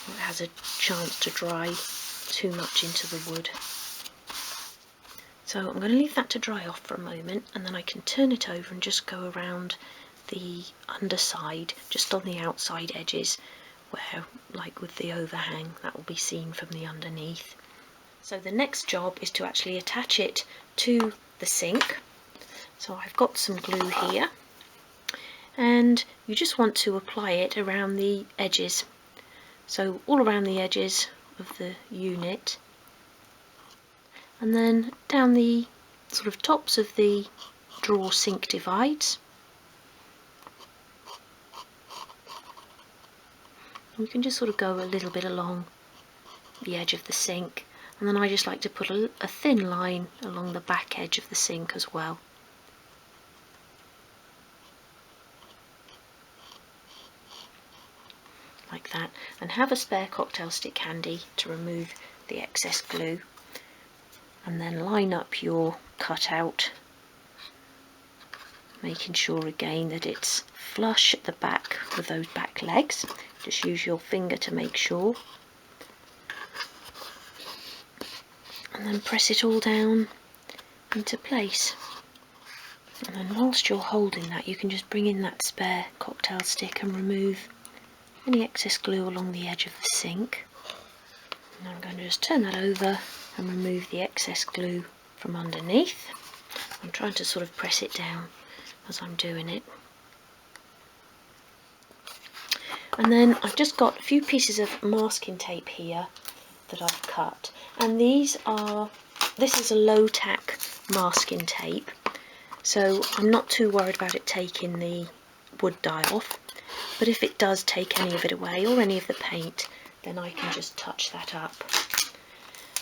It has a chance to dry too much into the wood. So I'm going to leave that to dry off for a moment, and then I can turn it over and just go around the underside, just on the outside edges, where, like with the overhang, that will be seen from the underneath. So the next job is to actually attach it to the sink. So I've got some glue here, and you just want to apply it around the edges. So all around the edges of the unit, and then down the sort of tops of the drawer sink divides. You can just sort of go a little bit along the edge of the sink, and then I just like to put a thin line along the back edge of the sink as well. Like that, and have a spare cocktail stick handy to remove the excess glue, and then line up your cutout, making sure again that it's flush at the back with those back legs. Just use your finger to make sure, and then press it all down into place. And then whilst you're holding that, you can just bring in that spare cocktail stick and remove any excess glue along the edge of the sink. And I'm going to just turn that over and remove the excess glue from underneath. I'm trying to sort of press it down as I'm doing it. And then I've just got a few pieces of masking tape here that I've cut, and this is a low tack masking tape, so I'm not too worried about it taking the wood dye off. But if it does take any of it away, or any of the paint, then I can just touch that up.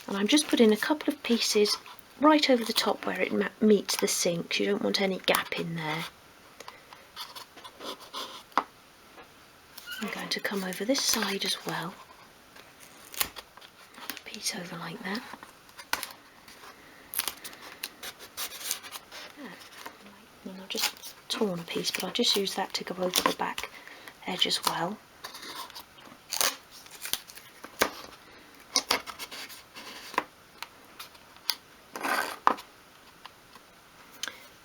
And I'm just putting a couple of pieces right over the top where it meets the sink. You don't want any gap in there. I'm going going to come over this side as well. Piece over like that. And I've just torn a piece, but I'll just use that to go over the back edge as well.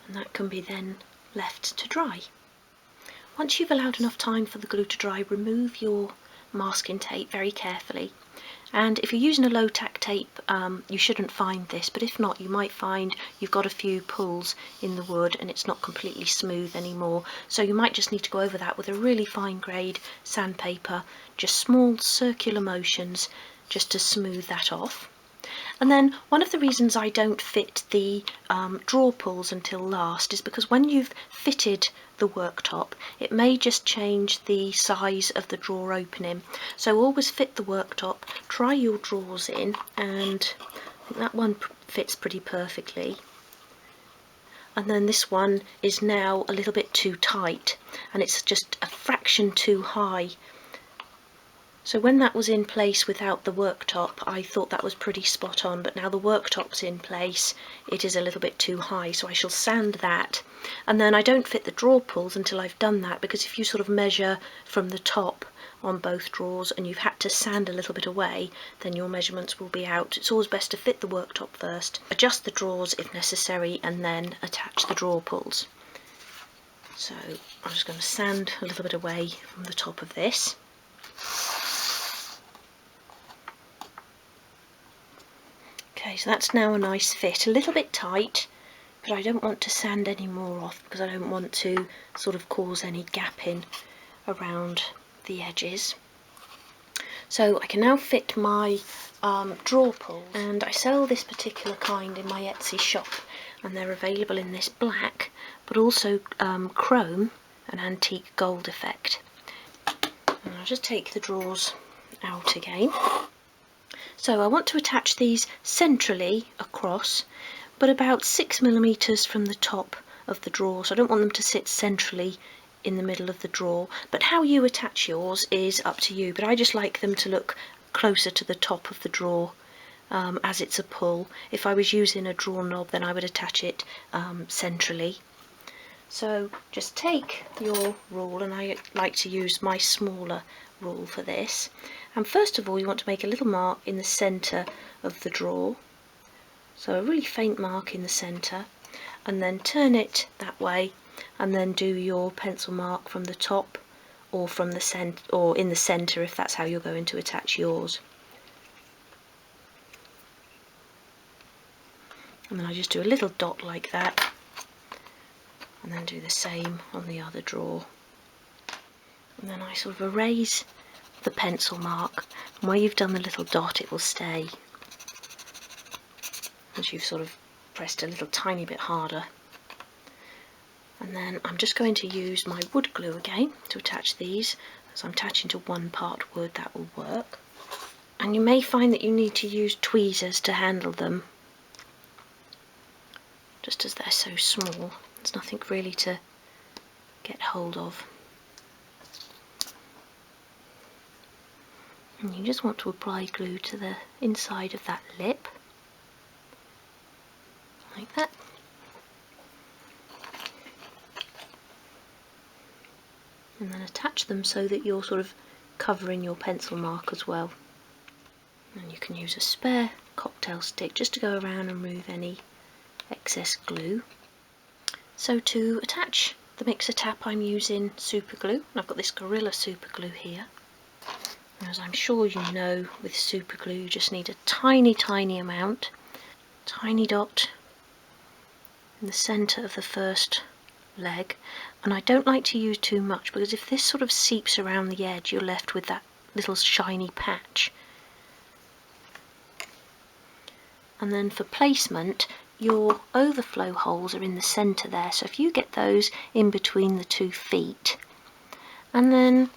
And that can be then left to dry. Once you've allowed enough time for the glue to dry, remove your masking tape very carefully. And if you're using a low tack tape, you shouldn't find this, but if not, you might find you've got a few pulls in the wood and it's not completely smooth anymore. So you might just need to go over that with a really fine grade sandpaper, just small circular motions just to smooth that off. And then one of the reasons I don't fit the drawer pulls until last is because when you've fitted the worktop, it may just change the size of the drawer opening. So always fit the worktop, try your drawers in, and I think that one fits pretty perfectly. And then this one is now a little bit too tight, and it's just a fraction too high. So when that was in place without the worktop, I thought that was pretty spot on, but now the worktop's in place, it is a little bit too high, so I shall sand that. And then I don't fit the drawer pulls until I've done that, because if you sort of measure from the top on both drawers and you've had to sand a little bit away, then your measurements will be out. It's always best to fit the worktop first, adjust the drawers if necessary, and then attach the drawer pulls. So I'm just going to sand a little bit away from the top of this. Okay, so that's now a nice fit, a little bit tight, but I don't want to sand any more off because I don't want to sort of cause any gapping around the edges. So I can now fit my drawer pulls, and I sell this particular kind in my Etsy shop, and they're available in this black, but also chrome and antique gold effect. And I'll just take the drawers out again. So I want to attach these centrally across, but about 6mm from the top of the drawer, so I don't want them to sit centrally in the middle of the drawer. But how you attach yours is up to you, but I just like them to look closer to the top of the drawer as it's a pull. If I was using a drawer knob, then I would attach it centrally. So just take your rule, and I like to use my smaller rule for this. And first of all, you want to make a little mark in the centre of the drawer, so a really faint mark in the centre, and then turn it that way, and then do your pencil mark from the top or from the centre, or in the centre if that's how you're going to attach yours. And then I just do a little dot like that, and then do the same on the other drawer. And then I sort of erase the pencil mark, and where you've done the little dot it will stay, as you've sort of pressed a little tiny bit harder. And then I'm just going to use my wood glue again to attach these. As I'm attaching to one part wood, that will work. And you may find that you need to use tweezers to handle them, just as they're so small. There's nothing really to get hold of. And you just want to apply glue to the inside of that lip, like that. And then attach them so that you're sort of covering your pencil mark as well. And you can use a spare cocktail stick just to go around and remove any excess glue. So to attach the mixer tap, I'm using super glue, and I've got this Gorilla super glue here. As I'm sure you know, with super glue you just need a tiny amount, tiny dot in the centre of the first leg, and I don't like to use too much because if this sort of seeps around the edge, you're left with that little shiny patch. And then for placement, your overflow holes are in the centre there, so if you get those in between the 2 feet, and then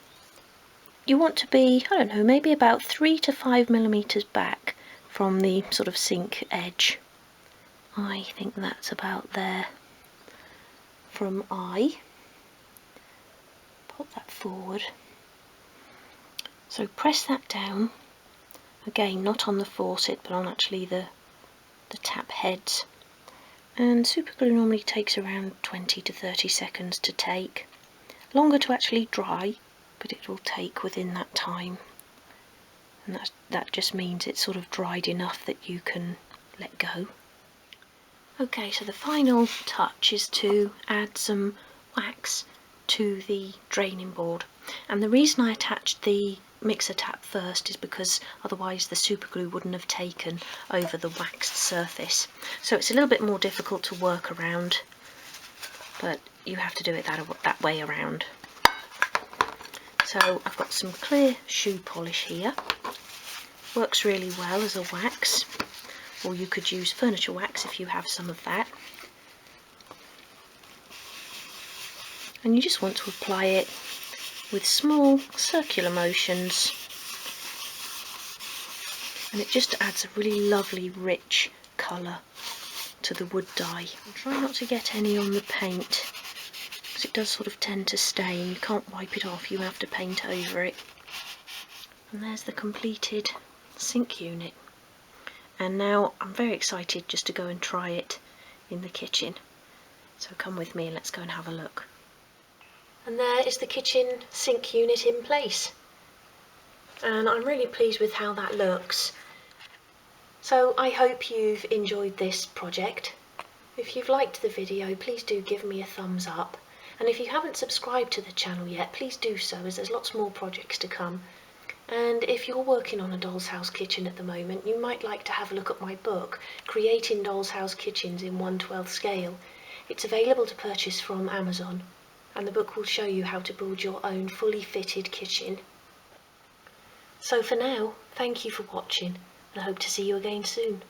you want to be, I don't know, maybe about 3 to 5mm back from the sort of sink edge. I think that's about there from eye. Pop that forward. So press that down, again not on the faucet but on actually the tap heads. And super glue normally takes around 20 to 30 seconds to take. Longer to actually dry, but it will take within that time. And that just means it's sort of dried enough that you can let go. Okay, so the final touch is to add some wax to the draining board. And the reason I attached the mixer tap first is because otherwise the super glue wouldn't have taken over the waxed surface. So it's a little bit more difficult to work around, but you have to do it that way around. So I've got some clear shoe polish here. Works really well as a wax, or you could use furniture wax if you have some of that. And you just want to apply it with small circular motions, and it just adds a really lovely rich colour to the wood dye. And try not to get any on the paint, because it does sort of tend to stain. You can't wipe it off, you have to paint over it. And there's the completed sink unit. And now I'm very excited just to go and try it in the kitchen. So come with me and let's go and have a look. And there is the kitchen sink unit in place. And I'm really pleased with how that looks. So I hope you've enjoyed this project. If you've liked the video, please do give me a thumbs up. And if you haven't subscribed to the channel yet, please do so, as there's lots more projects to come. And if you're working on a doll's house kitchen at the moment, you might like to have a look at my book, Creating Doll's House Kitchens in 1/12 scale. It's available to purchase from Amazon, and the book will show you how to build your own fully fitted kitchen. So for now, thank you for watching, and I hope to see you again soon.